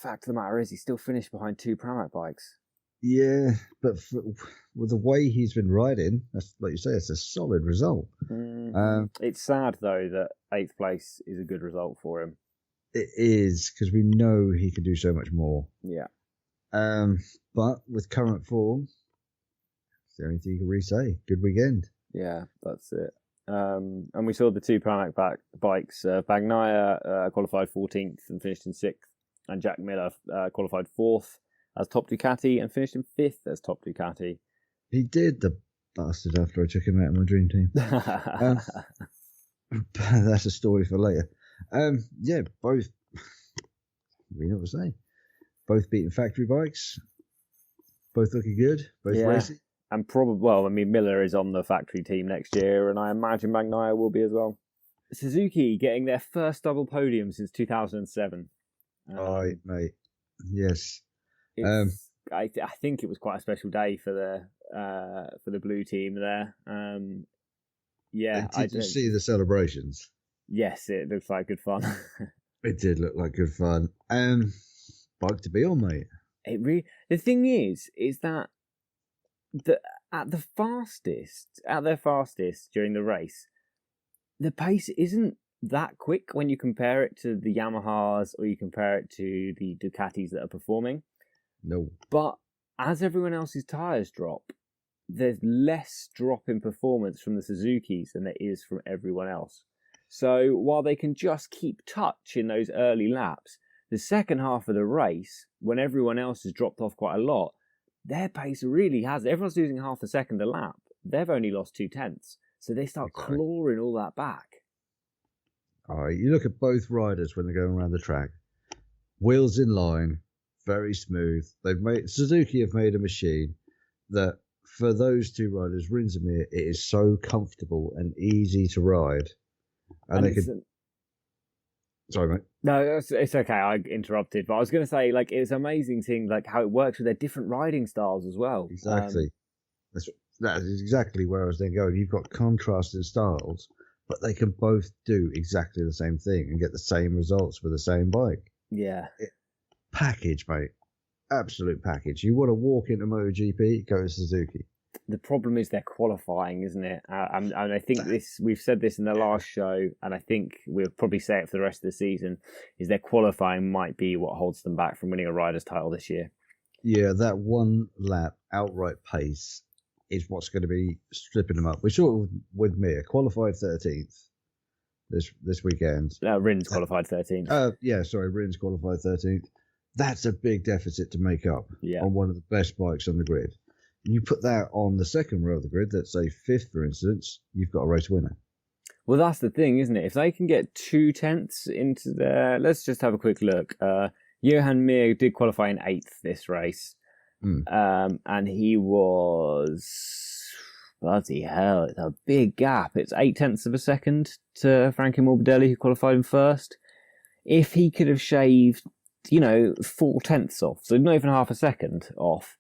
Fact of the matter is, he still finished behind 2 Pramac bikes. Yeah, but with the way he's been riding, that's, like you say, it's a solid result. It's sad, though, that 8th place is a good result for him. It is, because we know he can do so much more. Yeah. But with current form, it's the only thing you can really say. Good weekend. Yeah, that's it. And we saw the 2 Pramac bikes. Bagnaia qualified 14th and finished in 6th, and Jack Miller qualified 4th as top Ducati and finished in 5th as top Ducati. He did, the bastard, after I took him out of my dream team. That's a story for later. Yeah, both, we know what to say. Both beating factory bikes. Both looking good. Both racing. And probably, well, I mean, Miller is on the factory team next year, and I imagine Bagnaia will be as well. Suzuki getting their first double podium since 2007. Mate. Yes. I think it was quite a special day for the blue team there. Did you see the celebrations? Yes, it looks like good fun. It did look like good fun. Bike to be on, mate. The thing is that at their fastest during the race, the pace isn't that quick when you compare it to the Yamahas or you compare it to the Ducatis that are performing. No. But as everyone else's tyres drop, there's less drop in performance from the Suzukis than there is from everyone else. So while they can just keep touch in those early laps, the second half of the race, when everyone else has dropped off quite a lot, their pace really has. Everyone's losing half a second a lap. They've only lost 0.2. So they start clawing all that back. All right, you look at both riders when they're going around the track. Wheels in line, very smooth. Suzuki have made a machine that for those two riders, Rins and Mir, it is so comfortable and easy to ride. And they could. Sorry, mate. No, it's okay. I interrupted, but I was going to say, like, it's amazing seeing like how it works with their different riding styles as well. Exactly. That is exactly where I was then going. You've got contrasting styles, but they can both do exactly the same thing and get the same results with the same bike. Yeah. Package, mate. Absolute package. You want to walk into MotoGP, go to Suzuki. The problem is their qualifying, isn't it? And I think we've said this in the last show, and I think we'll probably say it for the rest of the season, is their qualifying might be what holds them back from winning a rider's title this year. Yeah, that one lap outright pace is what's going to be stripping them up. We saw it with Mir, qualified 13th this weekend. Rins qualified 13th. Rins qualified 13th. That's a big deficit to make up on one of the best bikes on the grid. You put that on the second row of the grid, let's say 5th, for instance, you've got a race winner. Well, that's the thing, isn't it? If they can get 0.2 into there, let's just have a quick look. Johan Mir did qualify in 8th this race. And he was, bloody hell, it's a big gap. It's 0.8 of a second to Frankie Morbidelli, who qualified in 1st. If he could have shaved, 0.4 off, so not even half a second off.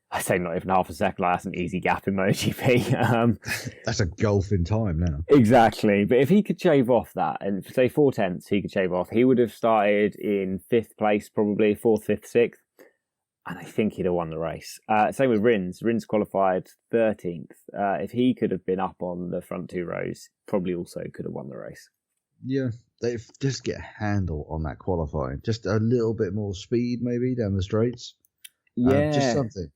I say not even half a second, like that's an easy gap in MotoGP. That's a gulf in time now. Exactly. But if he could shave off that, and say 0.4 he could shave off, he would have started in 5th place, probably 4th, 5th, 6th. And I think he'd have won the race. Same with Rins. Rins qualified 13th. If he could have been up on the front 2 rows, probably also could have won the race. Yeah, they just get a handle on that qualifying. Just a little bit more speed, maybe, down the straights. Yeah, just something.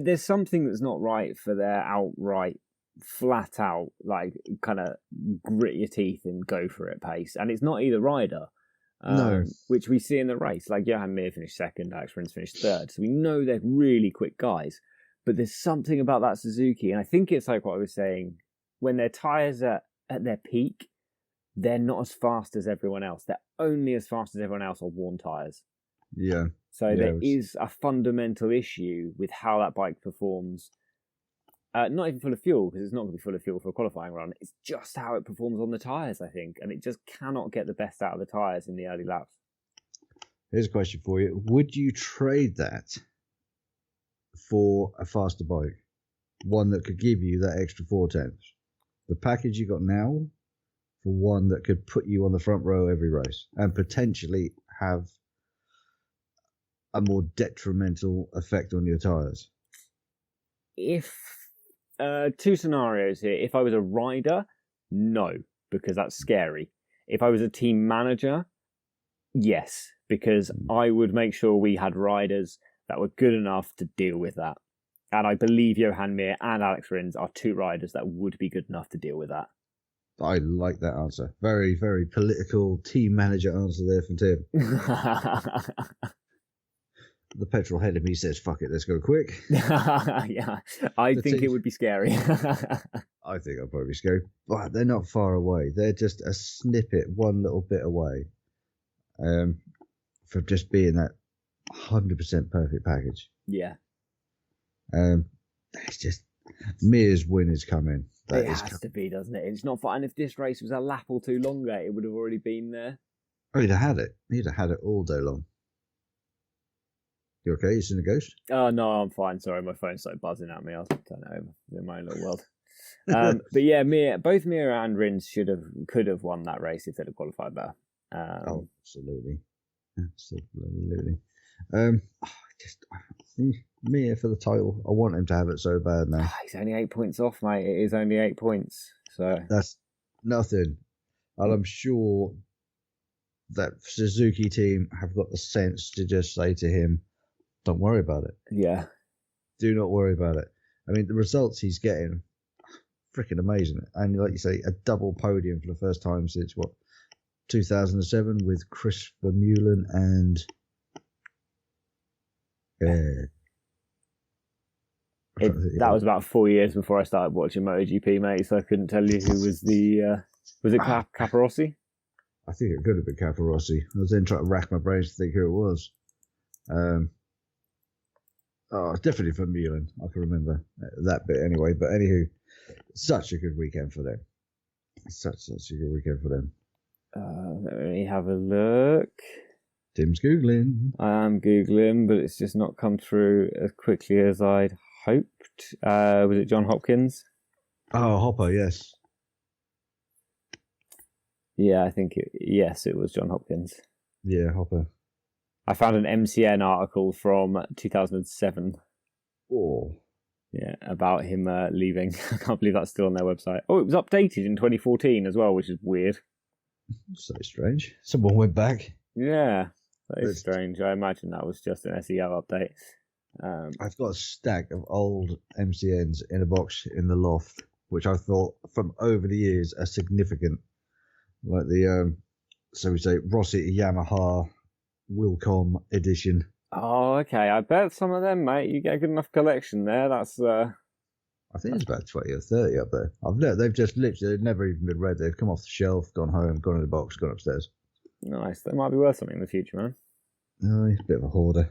There's something that's not right for their outright, flat out, like kind of grit your teeth and go for it pace. And it's not either rider. No. Which we see in the race. Like Johan Mir finished 2nd, Alex Rins finished 3rd. So we know they're really quick guys. But there's something about that Suzuki, and I think it's like what I was saying, when their tyres are at their peak, they're not as fast as everyone else. They're only as fast as everyone else on worn tyres. Yeah. So there is a fundamental issue with how that bike performs. Not even full of fuel, because it's not going to be full of fuel for a qualifying run. It's just how it performs on the tyres, I think. And it just cannot get the best out of the tyres in the early laps. Here's a question for you. Would you trade that for a faster bike? One that could give you that extra 4/10? The package you got now for one that could put you on the front row every race and potentially have a more detrimental effect on your tyres? Two scenarios here. If I was a rider, no, because that's scary. If I was a team manager, yes, because I would make sure we had riders that were good enough to deal with that. And I believe Johan Mir and Alex Rins are two riders that would be good enough to deal with that. I like that answer. Very, very political team manager answer there from Tim. The petrol head of me says, fuck it, let's go quick. Yeah, I think it would be scary. I think I'd probably be scary. But they're not far away. They're just a snippet, one little bit away from just being that 100% perfect package. Yeah. It's just, Mir's win is coming. It has to be, doesn't it? It's not fun. And if this race was a lap or two longer, it would have already been there. Oh, he'd have had it. He'd have had it all day long. You okay? You seen a ghost? Oh, no, I'm fine. Sorry, my phone started buzzing at me. I'll turn it over. I'm in my own little world. But yeah, both Mir and Rins could have won that race if they'd have qualified better. Absolutely. Mir for the title. I want him to have it so bad now. He's only 8 points off, mate. It is only 8 points. So that's nothing. And I'm sure that Suzuki team have got the sense to just say to him, don't worry about it. Yeah. Do not worry about it. I mean, the results he's getting, freaking amazing. And like you say, a double podium for the first time since, 2007 with Chris Vermeulen and... that was about 4 years before I started watching MotoGP, mate, so I couldn't tell you who was the... was it Capirossi? I think it could have been Capirossi. I was then trying to rack my brains to think who it was. It's definitely Vermeulen. I can remember that bit anyway. But anywho, such a good weekend for them. Such a good weekend for them. Let me have a look. Tim's Googling. I am Googling, but it's just not come through as quickly as I'd hoped. Was it John Hopkins? Oh, Hopper, yes. Yeah, I think it was John Hopkins. Yeah, Hopper. I found an MCN article from 2007. Oh. Yeah, about him leaving. I can't believe that's still on their website. Oh, it was updated in 2014 as well, which is weird. So strange. Someone went back. Yeah, that is strange. I imagine that was just an SEO update. I've got a stack of old MCNs in a box in the loft, which I thought from over the years are significant. Like the, so we say, Rossi Yamaha Wilcom edition. Oh, okay. I bet some of them, mate. You get a good enough collection there. That's. I think it's about 20 or 30 up there. They've just literally, they've never even been read. They've come off the shelf, gone home, gone in the box, gone upstairs. Nice. That might be worth something in the future, man. Oh, he's a bit of a hoarder.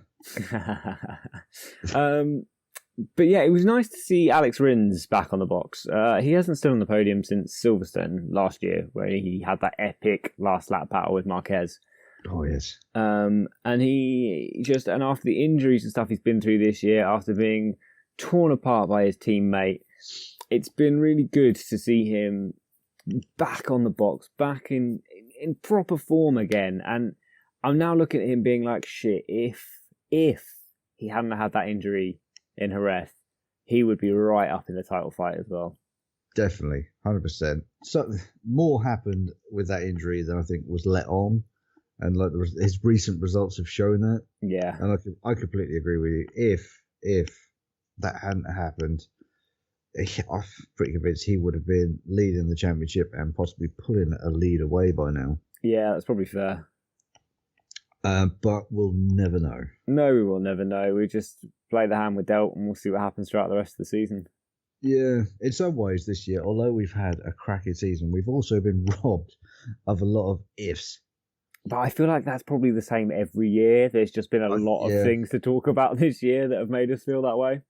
But yeah, it was nice to see Alex Rins back on the box. He hasn't stood on the podium since Silverstone last year, where he had that epic last lap battle with Marquez. Oh, yes. And after the injuries and stuff he's been through this year, after being torn apart by his teammate, it's been really good to see him back on the box, back in proper form again. And I'm now looking at him being like, shit, if he hadn't had that injury in Jerez, he would be right up in the title fight as well. Definitely, 100%. So more happened with that injury than I think was let on, and like his recent results have shown that. Yeah, and I completely agree with you. If that hadn't happened, I'm pretty convinced he would have been leading the championship and possibly pulling a lead away by now. Yeah, that's probably fair. But we'll never know. No, we will never know. We just play the hand we're dealt, and we'll see what happens throughout the rest of the season. Yeah, in some ways this year, although we've had a cracking season, we've also been robbed of a lot of ifs. But I feel like that's probably the same every year. There's just been a lot of things to talk about this year that have made us feel that way.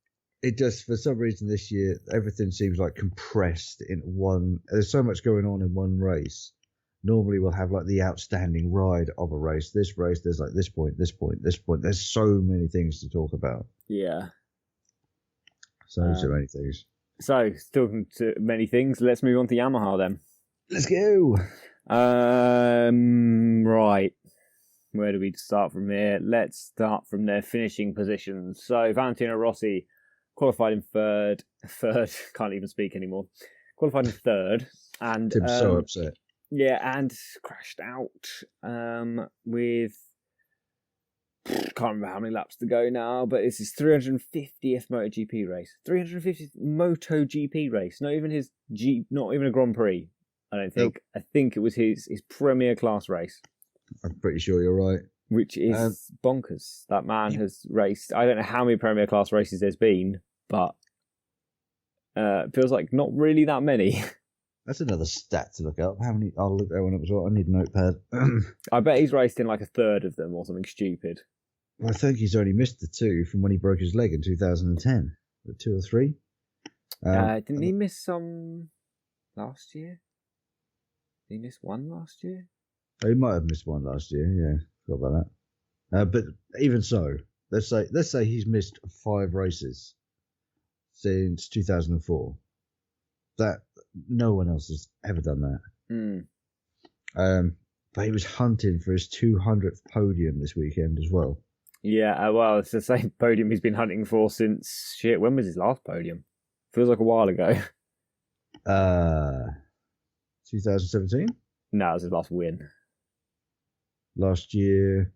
It just, for some reason this year, everything seems like compressed in one. There's so much going on in one race. Normally we'll have like the outstanding ride of a race. This race, there's like this point, this point, this point. There's so many things to talk about. Yeah. So many things. So, talking to many things, let's move on to Yamaha then. Let's go. Right. Where do we start from here? Let's start from their finishing positions. So, Valentino Rossi qualified in third, can't even speak anymore. Qualified in third. And Tim's so upset. Yeah, and crashed out with... Can't remember how many laps to go now, but it's his 350th MotoGP race. 350th MotoGP race. Not even not even a Grand Prix, I don't think. Nope. I think it was his premier class race. I'm pretty sure you're right. Which is bonkers. That man has raced, I don't know how many premier class races there's been, but it feels like not really that many. That's another stat to look up. How many? I'll look that one up as well. I need a notepad. I bet he's raced in like a third of them or something stupid. Well, I think he's only missed the two from when he broke his leg in 2010. The 2 or 3. Didn't he miss some last year? Did he miss one last year? Oh, he might have missed one last year. Yeah, forgot about that. But even so, let's say he's missed 5 races since 2004. That no one else has ever done that. But he was hunting for his 200th podium this weekend as well. Yeah, well, it's the same podium he's been hunting for since when was his last podium? Feels like a while ago. 2017? No, it was his last win. Last year,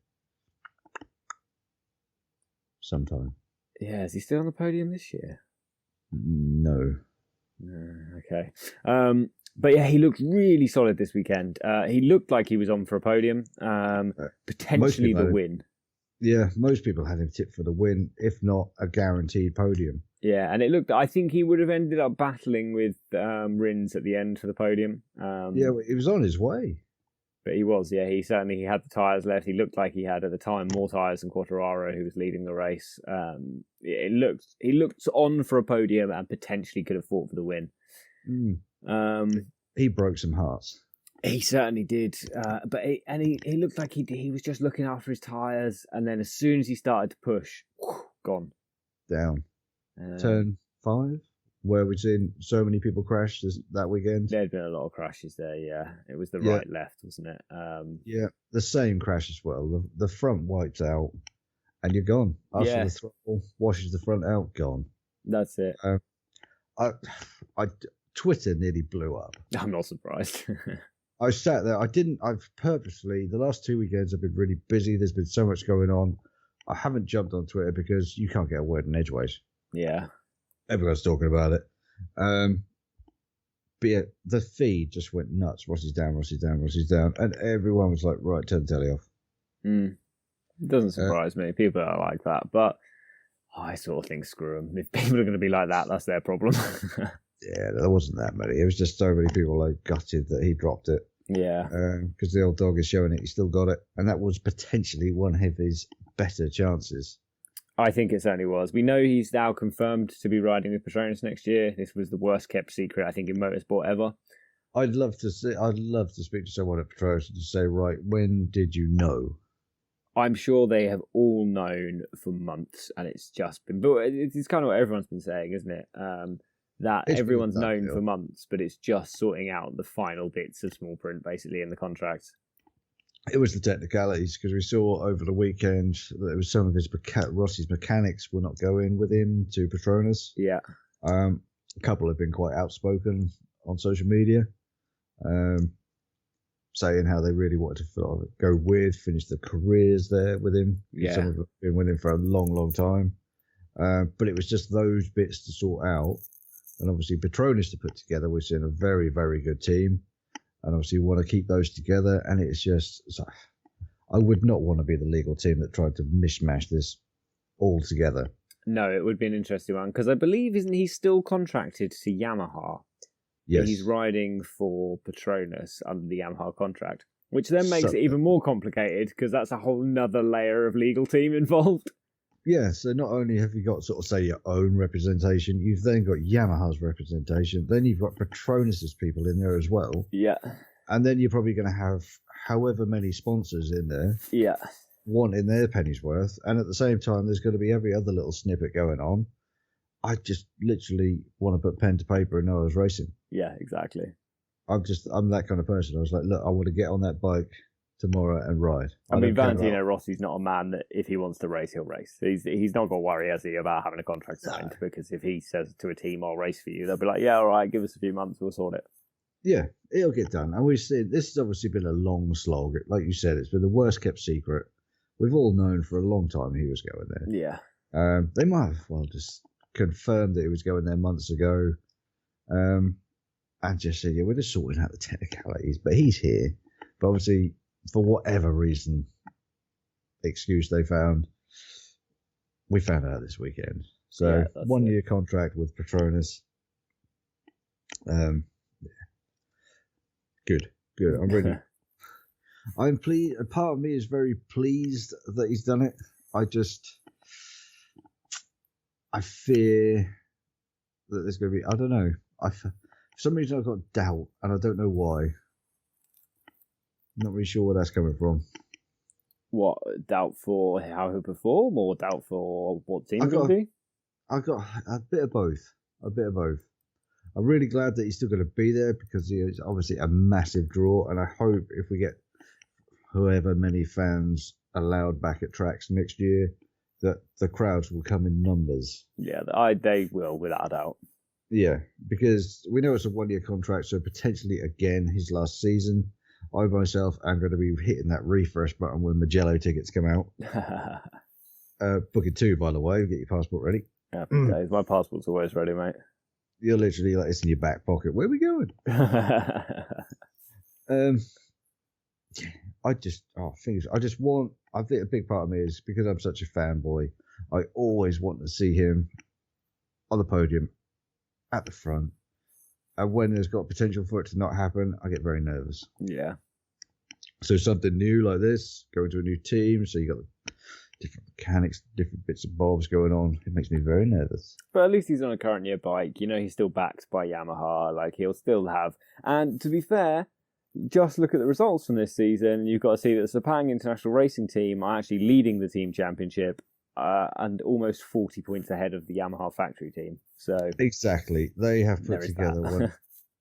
sometime. Yeah, is he still on the podium this year? No. Okay. But yeah, he looked really solid this weekend. He looked like he was on for a podium, potentially the win. Yeah, most people had him tipped for the win, if not a guaranteed podium. Yeah, and I think he would have ended up battling with Rins at the end for the podium. Yeah, he was on his way. But he was, yeah. He had the tyres left. He looked like he had, at the time, more tyres than Quartararo, who was leading the race. He looked on for a podium and potentially could have fought for the win. He broke some hearts. He certainly did. But he looked like he was just looking after his tyres, and then as soon as he started to push, gone. Down. Turn 5? Where we've seen so many people crash that weekend. There'd been a lot of crashes there, yeah. It was the right left, wasn't it? Yeah, the same crash as well. The front wipes out, and you're gone. After the throttle washes the front out, gone. That's it. Twitter nearly blew up. I'm not surprised. I sat there. I've purposely, the last 2 weekends I've been really busy. There's been so much going on. I haven't jumped on Twitter because you can't get a word in edgeways. Yeah. Everyone's talking about it. But yeah, the feed just went nuts. Rossi's down, Rossi's down, Rossi's down. And everyone was like, right, turn the telly off. It doesn't surprise me. People are like that. But I sort of think, screw them. If people are going to be like that, that's their problem. Yeah, there wasn't that many. It was just so many people like gutted that he dropped it. Yeah. Because the old dog is showing it. He still got it. And that was potentially one of his better chances. I think it certainly was. We know he's now confirmed to be riding with Petronas next year. This was the worst kept secret, I think, in motorsport ever. I'd love to speak to someone at Petronas to say, right, when did you know? I'm sure they have all known for months, and it's just been... But it's kind of what everyone's been saying, isn't it? That everyone's known for months, but it's just sorting out the final bits of small print, basically, in the contracts. It was the technicalities, because we saw over the weekend that it was some of Rossi's mechanics will not go in with him to Petronas. Yeah. A couple have been quite outspoken on social media, saying how they really wanted to go finish their careers there with him. Yeah. Some of them have been with him for a long, long time. But it was just those bits to sort out. And obviously Petronas to put together, we've seen a very, very good team. And obviously we want to keep those together. And it's just, I would not want to be the legal team that tried to mishmash this all together. No, it would be an interesting one. Because I believe, isn't he still contracted to Yamaha? Yes. He's riding for Petronas under the Yamaha contract. Which then makes it even more complicated because that's a whole nother layer of legal team involved. Yeah, so not only have you got sort of say your own representation, you've then got Yamaha's representation, then you've got Petronas' people in there as well. Yeah. And then you're probably going to have however many sponsors in there. Yeah. Wanting their penny's worth. And at the same time, there's going to be every other little snippet going on. I just literally want to put pen to paper and know I was racing. Yeah, exactly. I'm that kind of person. I was like, look, I want to get on that bike tomorrow and ride. I mean, Valentino Rossi's not a man that if he wants to race, he'll race. He's not got to worry, has he, about having a contract signed? Because if he says to a team, I'll race for you, they'll be like, yeah, all right, give us a few months, we'll sort it. Yeah, it'll get done. And we've seen, this has obviously been a long slog. Like you said, it's been the worst kept secret. We've all known for a long time he was going there. Yeah. They might have, just confirmed that he was going there months ago. And just said, yeah, we're just sorting out the technicalities. But he's here. But obviously, for whatever reason, excuse they found, we found out this weekend. So, 1 year contract with Petronas. Good. I'm really, I'm pleased. A part of me is very pleased that he's done it. I fear that there's going to be, I don't know. For some reason I've got doubt and I don't know why. I'm not really sure where that's coming from. What, doubt for how he'll perform or doubt for what team he'll be? I've got a bit of both. I'm really glad that he's still going to be there because he is obviously a massive draw, and I hope if we get however many fans allowed back at tracks next year, that the crowds will come in numbers. Yeah, they will, without a doubt. Yeah, because we know it's a 1 year contract, so potentially again his last season. I myself am going to be hitting that refresh button when Magello tickets come out. Booking 2, by the way. Get your passport ready. Happy days. My passport's always ready, mate. You're literally like, it's in your back pocket. Where are we going? I think a big part of me is because I'm such a fanboy, I always want to see him on the podium at the front. And when there's got potential for it to not happen, I get very nervous. Yeah. So something new like this, going to a new team, so you got different mechanics, different bits and bobs going on. It makes me very nervous. But at least he's on a current year bike. You know, he's still backed by Yamaha. Like, he'll still have. And to be fair, just look at the results from this season. You've got to see that the Sepang International Racing Team are actually leading the team championship and almost 40 points ahead of the Yamaha factory team. So exactly. They have put together one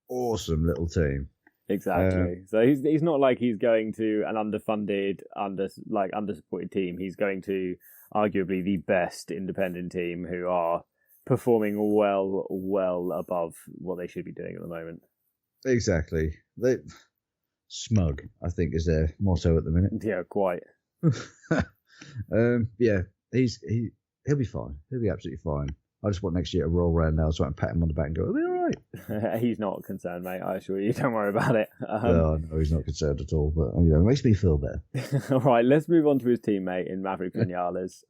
awesome little team. Exactly. So he's not like he's going to an underfunded, undersupported team. He's going to arguably the best independent team who are performing well above what they should be doing at the moment. Exactly. Smug, I think, is their motto at the minute. Yeah, quite. Yeah, he'll be fine. He'll be absolutely fine. I just want next year to roll around now so I can pat him on the back and go, "Are they all right?" He's not concerned, mate. I assure you. Don't worry about it. No, he's not concerned at all. But it makes me feel better. All right, let's move on to his teammate in Maverick Vinales.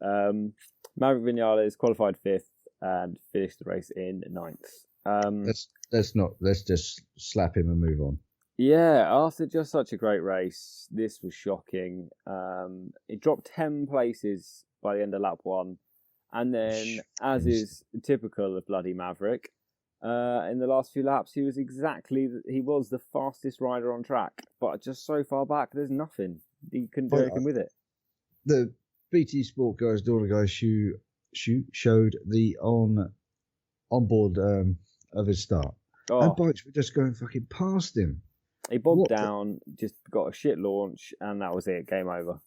Maverick Vinales qualified 5th and finished the race in 9th. Let's just slap him and move on. Yeah, after just such a great race, this was shocking. It dropped 10 places by the end of lap 1. And then, as is typical of bloody Maverick, in the last few laps, he was the fastest rider on track. But just so far back, there's nothing. He couldn't do anything with it. The BT Sport guys, Dorna guys, showed the onboard of his start. And bikes were just going fucking past him. He bogged down, just got a shit launch, and that was it. Game over.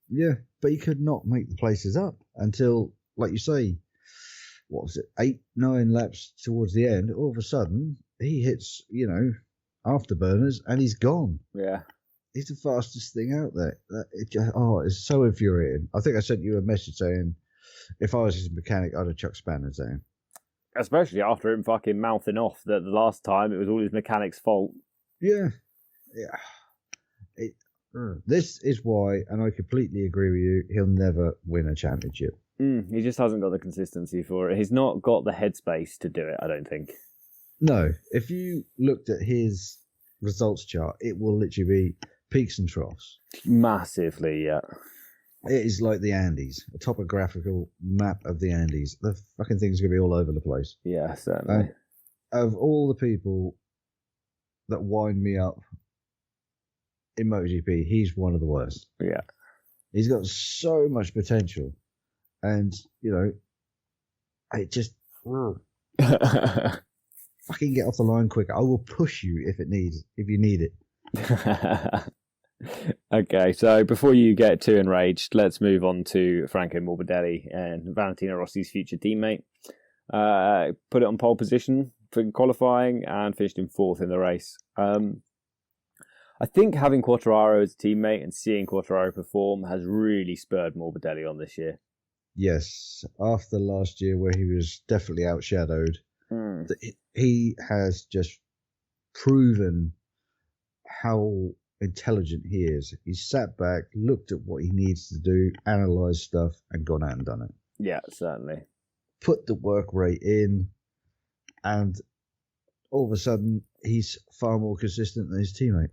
Yeah, but he could not make the places up until, like you say, what was it, 8-9 laps towards the end. All of a sudden, he hits, afterburners, and he's gone. Yeah. He's the fastest thing out there. It's so infuriating. I think I sent you a message saying, if I was his mechanic, I'd have chucked spanners at him. Especially after him fucking mouthing off that the last time it was all his mechanic's fault. Yeah. This is why, and I completely agree with you, he'll never win a championship. He just hasn't got the consistency for it. He's not got the headspace to do it, I don't think. No. If you looked at his results chart, it will literally be peaks and troughs. Massively, yeah. It is like the Andes, a topographical map of the Andes. The fucking thing's going to be all over the place. Yeah, certainly. Of all the people that wind me up in MotoGP, he's one of the worst. Yeah. He's got so much potential. And, you know, it just... fucking get off the line quicker. I will push you if you need it. Okay, so before you get too enraged, let's move on to Franco Morbidelli and Valentino Rossi's future teammate. Put it on pole position for qualifying and finished in 4th in the race. I think having Quartararo as a teammate and seeing Quartararo perform has really spurred Morbidelli on this year. Yes, after last year where he was definitely outshadowed, he has just proven how intelligent he is. He sat back, looked at what he needs to do, analysed stuff, and gone out and done it. Yeah, certainly. Put the work rate in, and all of a sudden, he's far more consistent than his teammate.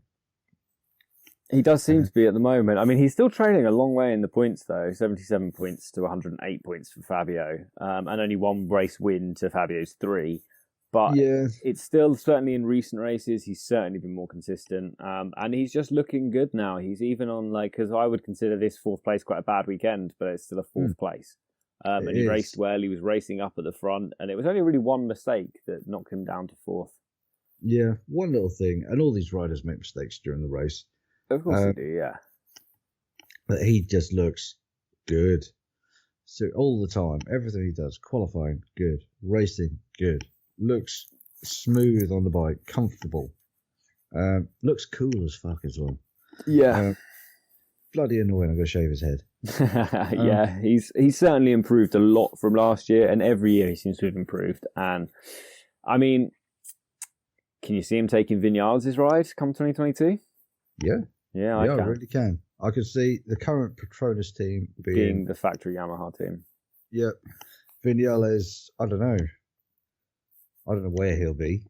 He does seem to be at the moment. I mean, he's still trailing a long way in the points, though. 77 points to 108 points for Fabio, and only 1 race win to Fabio's 3. But yeah, it's still, certainly in recent races, he's certainly been more consistent. And he's just looking good now. He's even on, because I would consider this 4th place quite a bad weekend, but it's still a 4th place. And he raced well. He was racing up at the front. And it was only really one mistake that knocked him down to 4th. Yeah, one little thing. And all these riders make mistakes during the race. Of course they do, yeah. But he just looks good. So all the time, everything he does, qualifying, good. Racing, good. Looks smooth on the bike, comfortable. Looks cool as fuck as well. Yeah. Bloody annoying. I'm going to shave his head. Yeah, he's certainly improved a lot from last year, and every year he seems to have improved. And, I mean, can you see him taking Vinales' ride come 2022? Yeah. Yeah, I really can. I could see the current Petronas team being the factory Yamaha team. Yep. Vinales, I don't know where he'll be.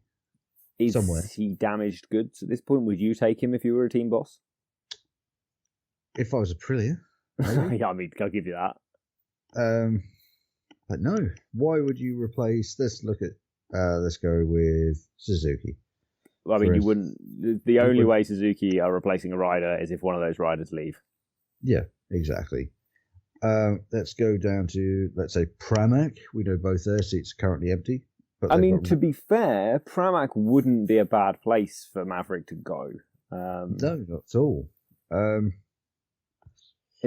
Somewhere. Is he damaged goods at this point? Would you take him if you were a team boss? If I was Aprilia. Yeah, I mean, I'll give you that. But no. Why would you replace... Let's go with Suzuki. Well, I mean, you wouldn't... The only way Suzuki are replacing a rider is if one of those riders leave. Yeah, exactly. Let's go down to, let's say, Pramac. We know both their seats are currently empty. But I mean, to be fair, Pramac wouldn't be a bad place for Maverick to go. No, not at all. In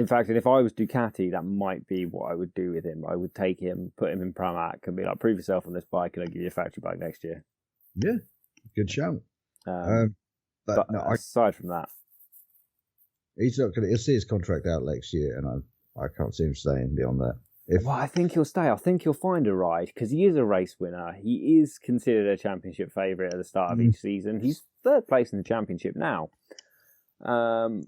fact, if I was Ducati, that might be what I would do with him. I would take him, put him in Pramac, and be like, prove yourself on this bike, and I'll give you a factory bike next year. Yeah, good shout. But no, aside from that, he's not going to. He'll see his contract out next year, and I can't see him staying beyond that. Well, I think he'll stay. I think he'll find a ride because he is a race winner. He is considered a championship favourite at the start of each season. He's 3rd place in the championship now. But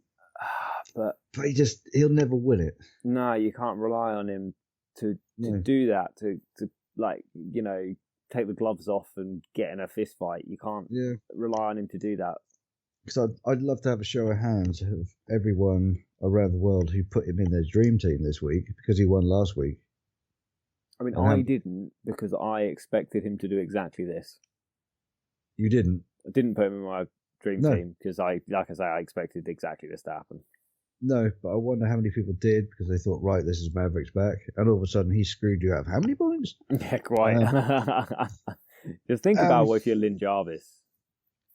he'll never win it. No, you can't rely on him to do that. To take the gloves off and get in a fist fight. You can't rely on him to do that. Because I'd love to have a show of hands of everyone around the world who put him in their dream team this week because he won last week. I mean, I didn't because I expected him to do exactly this. You didn't? I didn't put him in my dream team because I expected exactly this to happen. No, but I wonder how many people did because they thought, right, this is Maverick's back. And all of a sudden he screwed you out of how many points? Yeah, quite. Just think about what if you're Lynn Jarvis.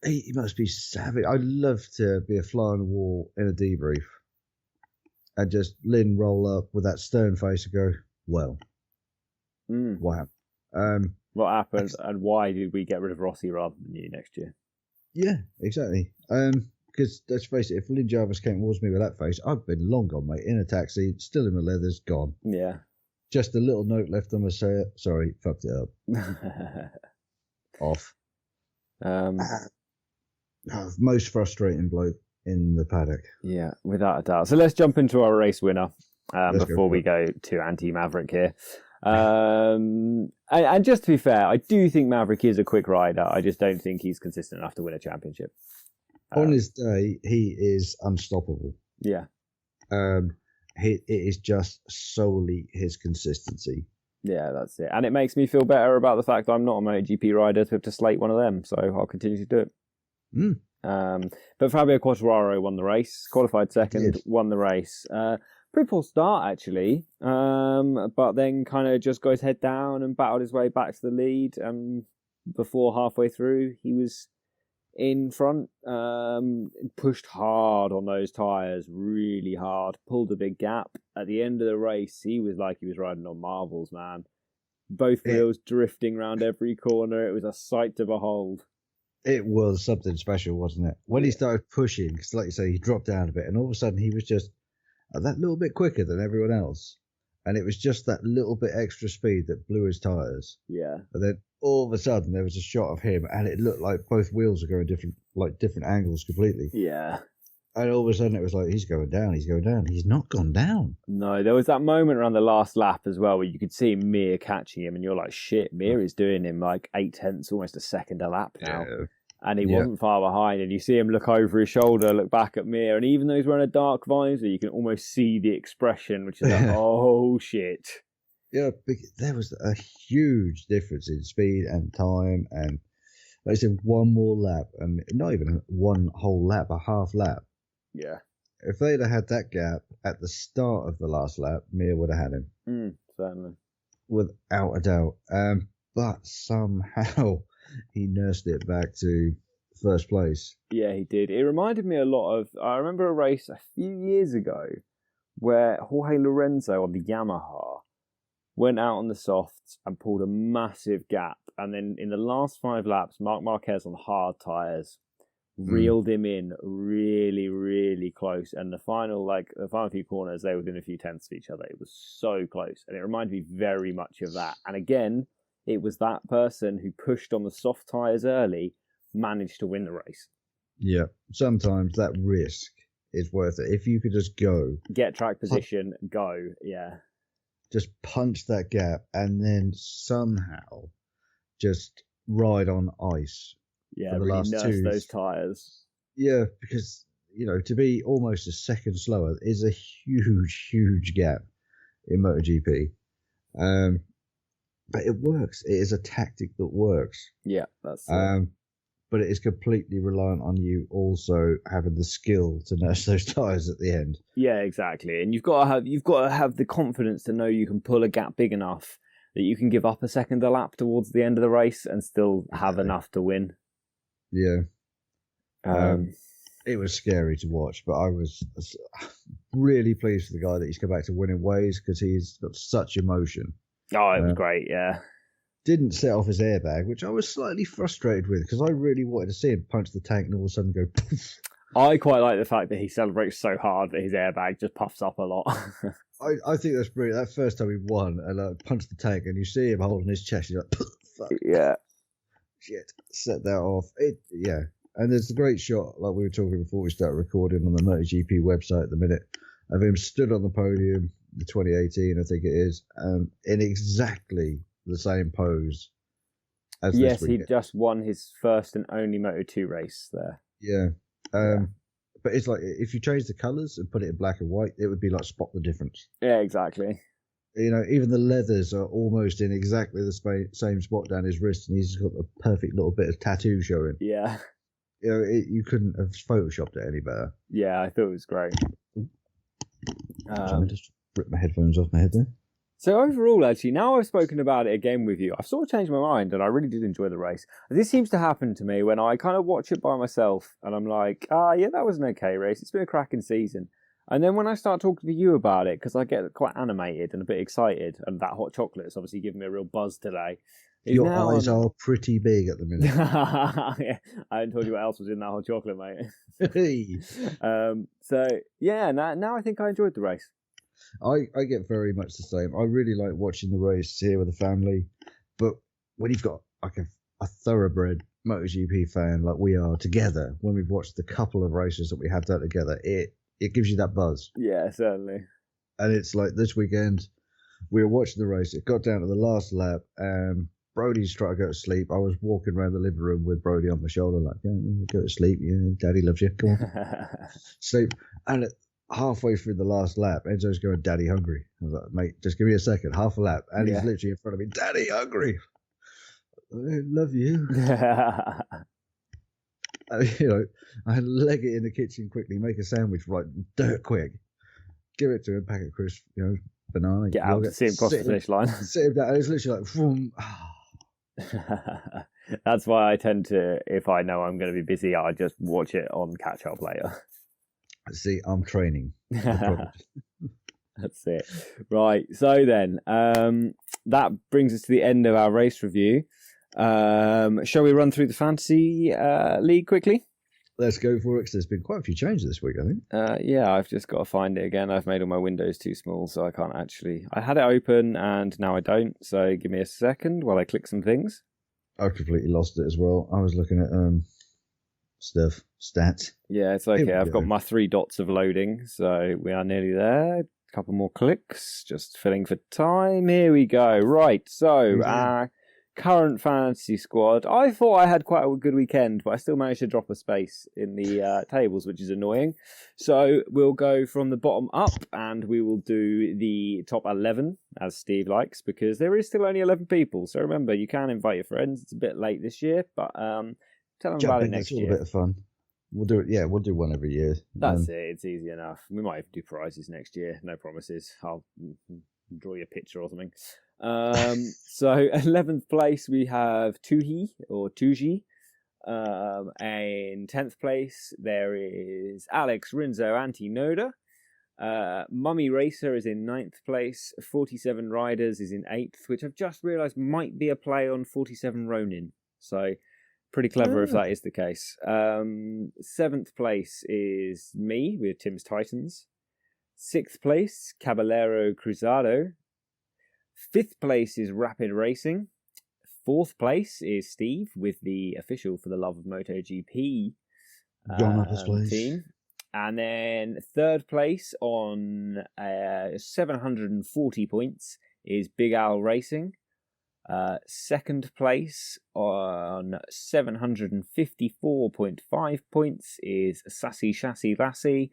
He must be savage. I'd love to be a fly on the wall in a debrief and just Lynn roll up with that stern face and go, well, what happened? What happened and why did we get rid of Rossi rather than you next year? Yeah, exactly. Because let's face it, if Lynn Jarvis came towards me with that face, I'd been long gone, mate. In a taxi, still in my leathers, gone. Yeah. Just a little note left on my sorry, fucked it up. Off. Most frustrating bloke in the paddock. Yeah, without a doubt. So let's jump into our race winner before we go to anti-Maverick here. And just to be fair, I do think Maverick is a quick rider. I just don't think he's consistent enough to win a championship. On his day, he is unstoppable. Yeah. It is just solely his consistency. Yeah, that's it. And it makes me feel better about the fact that I'm not a MotoGP rider to have to slate one of them, so I'll continue to do it. But Fabio Quartararo won the race, qualified second, won the race. Pretty poor start, actually, but then kind of just goes head down and battled his way back to the lead. Before halfway through, he was in front, pushed hard on those tyres, really hard, pulled a big gap. At the end of the race, he was like he was riding on marbles, man. Both wheels drifting around every corner. It was a sight to behold. It was something special, wasn't it? When he started pushing, because like you say, he dropped down a bit, and all of a sudden he was just that little bit quicker than everyone else. And it was just that little bit extra speed that blew his tyres. Yeah. And then all of a sudden there was a shot of him, and it looked like both wheels were going different angles completely. Yeah. And all of a sudden it was like, he's going down. He's not gone down. No, there was that moment around the last lap as well where you could see Mir catching him, and you're like, shit, Mir is doing him like 0.8, almost a second a lap now. Yeah. And he wasn't far behind, and you see him look over his shoulder, look back at Mir, and even though he's wearing a dark visor, you can almost see the expression, which is like, oh shit. Yeah, there was a huge difference in speed and time, and like I said, one more lap, and not even one whole lap, a half lap. Yeah. If they'd have had that gap at the start of the last lap, Mir would have had him. Certainly. Without a doubt. But somehow he nursed it back to first place. Yeah, he did. It reminded me a lot of... I remember a race a few years ago where Jorge Lorenzo on the Yamaha went out on the softs and pulled a massive gap. And then in the last 5 laps, Marc Marquez on hard tyres reeled him in really, really close. And the final few corners, they were within a few tenths of each other. It was so close. And it reminded me very much of that. And again, it was that person who pushed on the soft tyres early managed to win the race. Yeah, sometimes that risk is worth it. If you could just go. Get track position, go, yeah. Just punch that gap and then somehow just ride on ice. Yeah, really nurse those tyres. Yeah, because, to be almost a second slower is a huge, huge gap in MotoGP. But it works. It is a tactic that works. Yeah, that's but it is completely reliant on you also having the skill to nurse those tyres at the end. Yeah, exactly. And you've got to have the confidence to know you can pull a gap big enough that you can give up a second a lap towards the end of the race and still have enough to win. Yeah. It was scary to watch, but I was really pleased for the guy that he's come back to winning ways because he's got such emotion. Oh, it was great, yeah. Didn't set off his airbag, which I was slightly frustrated with because I really wanted to see him punch the tank and all of a sudden go poof. I quite like the fact that he celebrates so hard that his airbag just puffs up a lot. I think that's brilliant. That first time he won and punched the tank and you see him holding his chest, you're like, fuck. Yeah. Shit, set that off. Yeah. And there's a great shot, like we were talking before we started recording on the MotoGP website at the minute, of him stood on the podium, the 2018, I think it is, in exactly the same pose as this Yes, weekend. he just won his first and only Moto2 race there. Yeah. But it's like, if you change the colours and put it in black and white, it would be like spot the difference. Yeah, exactly. Even the leathers are almost in exactly the same spot down his wrist, and he's got a perfect little bit of tattoo showing. Yeah. You couldn't have photoshopped it any better. Yeah, I thought it was great. I just ripped my headphones off my head there. So overall, actually, now I've spoken about it again with you, I've sort of changed my mind, and I really did enjoy the race. This seems to happen to me when I kind of watch it by myself, and I'm like, yeah, that was an okay race. It's been a cracking season. And then when I start talking to you about it, because I get quite animated and a bit excited, and that hot chocolate has obviously given me a real buzz today. Your eyes are pretty big at the minute. Yeah, I hadn't told you what else was in that hot chocolate, mate. Hey. So, yeah, now I think I enjoyed the race. I get very much the same. I really like watching the race here with the family, but when you've got like a thoroughbred MotoGP fan like we are together, when we've watched the couple of races that we have done together, it gives you that buzz. Yeah, certainly. And it's like this weekend, we were watching the race. It got down to the last lap, Brody's trying to go to sleep. I was walking around the living room with Brody on my shoulder, like, go to sleep. Yeah, Daddy loves you. Come on, sleep. And halfway through the last lap, Enzo's going, Daddy hungry. I was like, mate, just give me a second, half a lap. And he's literally in front of me, Daddy hungry. I love you. And, I leg it in the kitchen quickly, make a sandwich right dirt quick, give it to him, pack of crisp, banana. Get out to see him cross the finish line. Sit him down, and it's literally like, boom. That's why I tend to, if I know I'm going to be busy, I just watch it on catch up later. See, I'm training. That's it. Right. So then, that brings us to the end of our race review. Shall we run through the fantasy league quickly? Let's go for it, because there's been quite a few changes this week, I think. Yeah, I've just got to find it again. I've made all my windows too small, so I can't actually... I had it open, and now I don't, so give me a second while I click some things. I've completely lost it as well. I was looking at stuff, stats. Yeah, it's okay. I've got my 3 dots of loading, so we are nearly there. A couple more clicks, just filling for time. Here we go. Right, so our current fantasy squad. I thought I had quite a good weekend, but I still managed to drop a space in the tables, which is annoying. So we'll go from the bottom up, and we will do the top 11, as Steve likes, because there is still only 11 people. So remember, you can invite your friends. It's a bit late this year, but tell them about it next year. It's all a bit of fun. We'll do it. Yeah, we'll do one every year. That's it. It's easy enough. We might even do prizes next year. No promises. I'll draw you a picture or something. So 11th place we have Tuji. In 10th place there is Alex Rinzo Antinoda. Mummy Racer is in 9th place. 47 Riders is in 8th, which I've just realised might be a play on 47 Ronin. So pretty clever if that is the case. 7th place is me with Tim's Titans. 6th place, Caballero Cruzado. 5th place is Rapid Racing. 4th place is Steve with the official For the Love of MotoGP team. And then 3rd place on 740 points is Big Al Racing. 2nd place on 754.5 points is Sassy Chassis Lassie.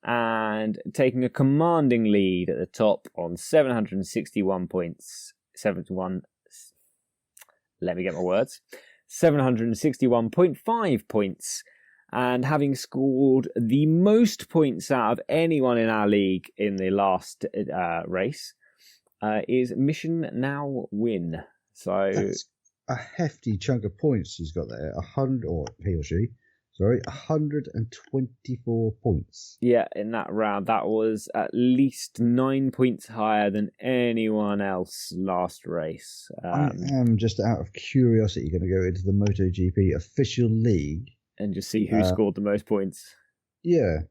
And taking a commanding lead at the top on 761 points, 761.5 points, and having scored the most points out of anyone in our league in the last race, is Mission Now Win. So that's a hefty chunk of points he's got there. 100, or he or she. Sorry, 124 points. Yeah, in that round. That was at least 9 points higher than anyone else last race. I am, just out of curiosity, going to go into the MotoGP official league. And just see who scored the most points. Yeah.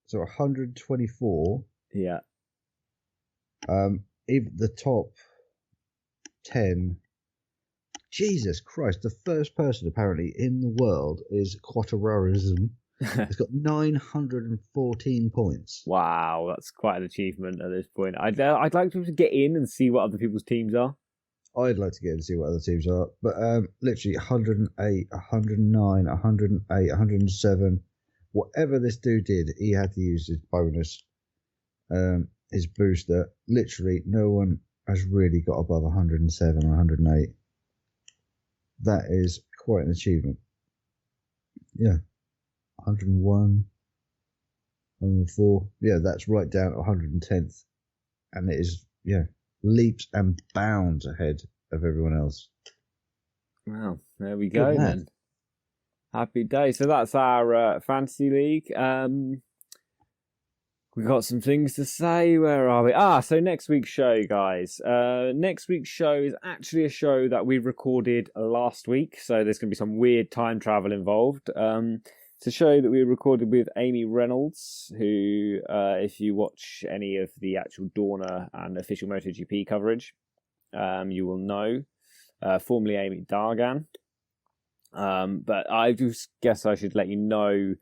So 124. Yeah. Even the top 10... Jesus Christ, the first person apparently in the world is Quartararism. He's got 914 points. Wow, that's quite an achievement at this point. I'd like to get in and see what other people's teams are. I'd like to get in and see what other teams are. But literally 108, 109, 108, 107. Whatever this dude did, he had to use his bonus, his booster. Literally, no one has really got above 107 or 108. That is quite an achievement. Yeah. 101, 104. Yeah, that's right down to 110th. And it is, leaps and bounds ahead of everyone else. Wow, there we go then. Happy day. So that's our fantasy league. We've got some things to say. Where are we? So next week's show, guys. Next week's show is actually a show that we recorded last week. So there's going to be some weird time travel involved. It's a show that we recorded with Amy Reynolds, who, if you watch any of the actual Dorna and official MotoGP coverage, you will know. Formerly Amy Dargan. But I just guess I should let you know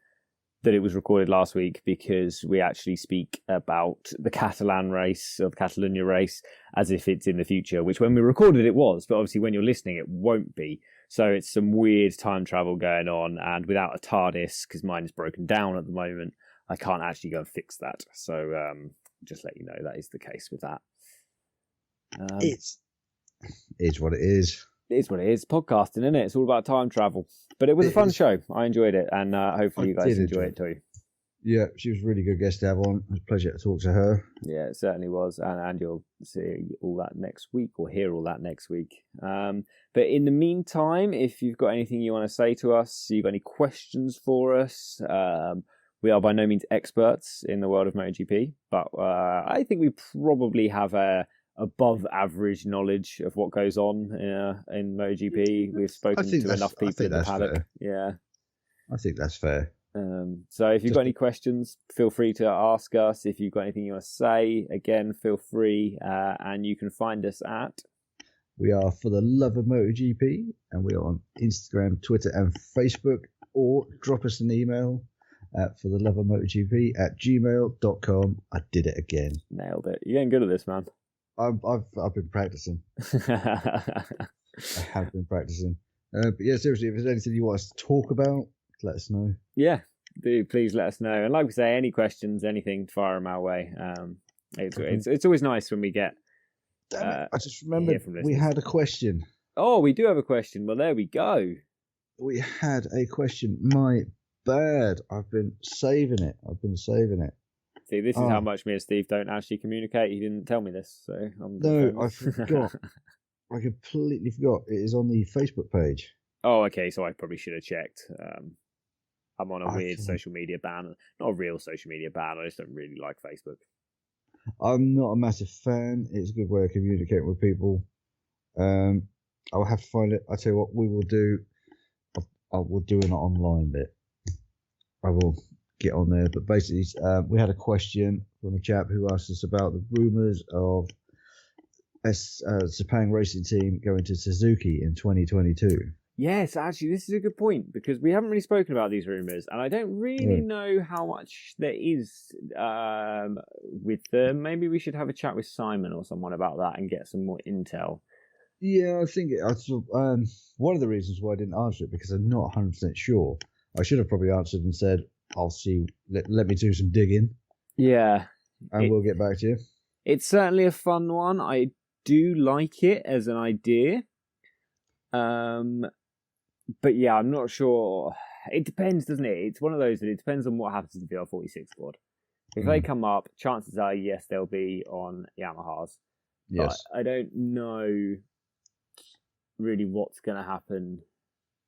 that it was recorded last week because we actually speak about the Catalan race or the Catalunya race as if it's in the future, which when we recorded it was, but obviously when you're listening it won't be. So it's some weird time travel going on, and without a TARDIS, because mine is broken down at the moment, I can't actually go and fix that. So just let you know that is the case with that. It's what it is. It is what it is. Podcasting, isn't it? It's all about time travel. But it was a fun show. I enjoyed it, and hopefully you guys enjoy it too. Yeah, she was a really good guest to have on. It was a pleasure to talk to her. Yeah, it certainly was. And you'll see all that next week, or hear all that next week. But in the meantime, if you've got anything you want to say to us, you've got any questions for us, we are by no means experts in the world of MotoGP, but I think we probably have a above average knowledge of what goes on in MotoGP. We've spoken to enough people in the paddock. Fair. Yeah, I think that's fair. So if you've got any questions, feel free to ask us. If you've got anything you want to say, again, feel free. And you can find us at... We are For the Love of MotoGP, and we are on Instagram, Twitter, and Facebook. Or drop us an email at fortheloveofmotogp@gmail.com. I did it again. Nailed it. You're getting good at this, man. I've been practicing. I have been practicing. But yeah, seriously, if there's anything you want us to talk about, let us know. Yeah, do please let us know. And like we say, any questions, anything, fire them our way. It's always nice when we get. Damn it, I just remembered we had a question. Oh, we do have a question. Well, there we go. We had a question. My bad. I've been saving it. See, this is how much me and Steve don't actually communicate. He didn't tell me this, so I forgot. I completely forgot. It is on the Facebook page. Oh, okay. So I probably should have checked. I'm on a weird social media ban. Not a real social media ban. I just don't really like Facebook. I'm not a massive fan. It's a good way of communicating with people. I'll have to find it. I'll tell you what we will do. I will do an online bit. I will get on there. But basically, we had a question from a chap who asked us about the rumours of Sepang Racing Team going to Suzuki in 2022. Yes, actually, this is a good point because we haven't really spoken about these rumours, and I don't really know how much there is with them. Maybe we should have a chat with Simon or someone about that and get some more intel. Yeah, I think one of the reasons why I didn't answer it because I'm not 100% sure. I should have probably answered and said, I'll see, let me do some digging. Yeah. And we'll get back to you. It's certainly a fun one. I do like it as an idea. But yeah, I'm not sure. It depends, doesn't it? It's one of those that it depends on what happens to the VR46 squad. If they come up, chances are, yes, they'll be on Yamahas. Yes. But I don't know really what's going to happen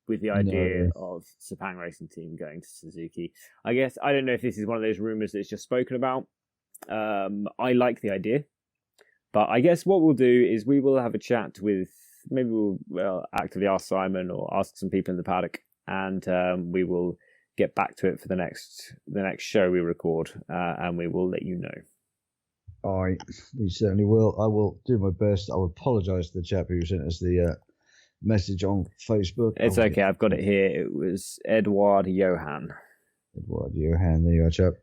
with the idea of Sepang Racing Team going to Suzuki. I guess, I don't know if this is one of those rumours that's just spoken about. I like the idea. But I guess what we'll do is we will have a chat with, maybe we'll actively ask Simon or ask some people in the paddock, and we will get back to it for the next show we record, and we will let you know. We certainly will. I will do my best. I will apologise to the chap who sent us the message on Facebook. It's okay, I've got it here. It was Edward Johan. Edward Johan, there you are, chap.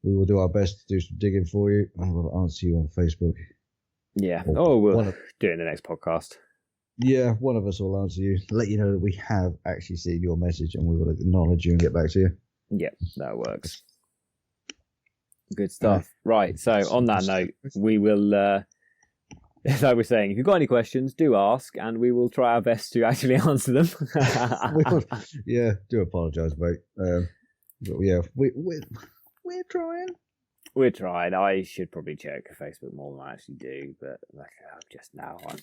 We will do our best to do some digging for you, and we'll answer you on Facebook. Yeah. We'll do it in the next podcast. Yeah, one of us will answer you, let you know that we have actually seen your message, and we will acknowledge you and get back to you. Yeah, that works. Good stuff. Right, so on that note, we will, like we're saying, if you've got any questions, do ask, and we will try our best to actually answer them. Do apologise, mate. But yeah, we're trying. We're trying. I should probably check Facebook more than I actually do, but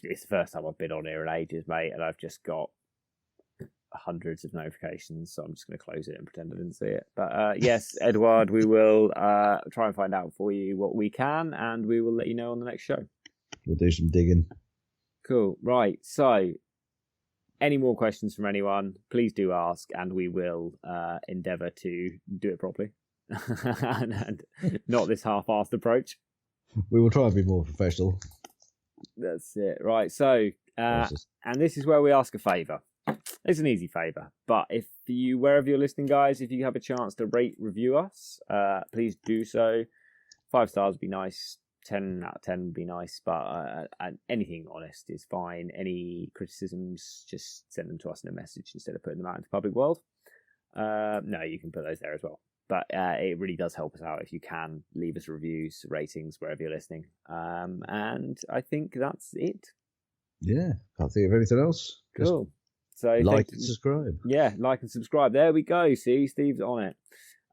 it's the first time I've been on here in ages, mate, and I've just got hundreds of notifications, so I'm just going to close it and pretend I didn't see it. But yes, Edward, we will try and find out for you what we can, and we will let you know on the next show. We'll do some digging. Cool. Right, so any more questions from anyone, please do ask, and we will endeavour to do it properly. and not this half-assed approach. We will try and be more professional. That's it. Right, so and this is where we ask a favour. It's an easy favour. But if you, wherever you're listening, guys, if you have a chance to rate, review us, please do so. 5 stars would be nice. 10 out of 10 would be nice, but anything honest is fine. Any criticisms, just send them to us in a message instead of putting them out into the public world. No, you can put those there as well. But it really does help us out if you can leave us reviews, ratings, wherever you're listening. And I think that's it. Yeah, can't think of anything else. Cool. So like and subscribe. Yeah, like and subscribe. There we go. See, Steve's on it.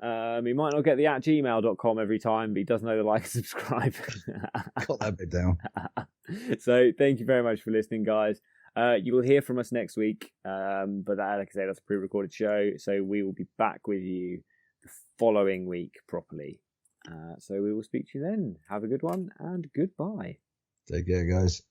He might not get the @gmail.com every time, but he does know the like and subscribe. Got that bit down. So thank you very much for listening, guys. You will hear from us next week, but that, like I say, that's a pre-recorded show, so we will be back with you the following week properly. So we will speak to you then. Have a good one, and goodbye. Take care, guys.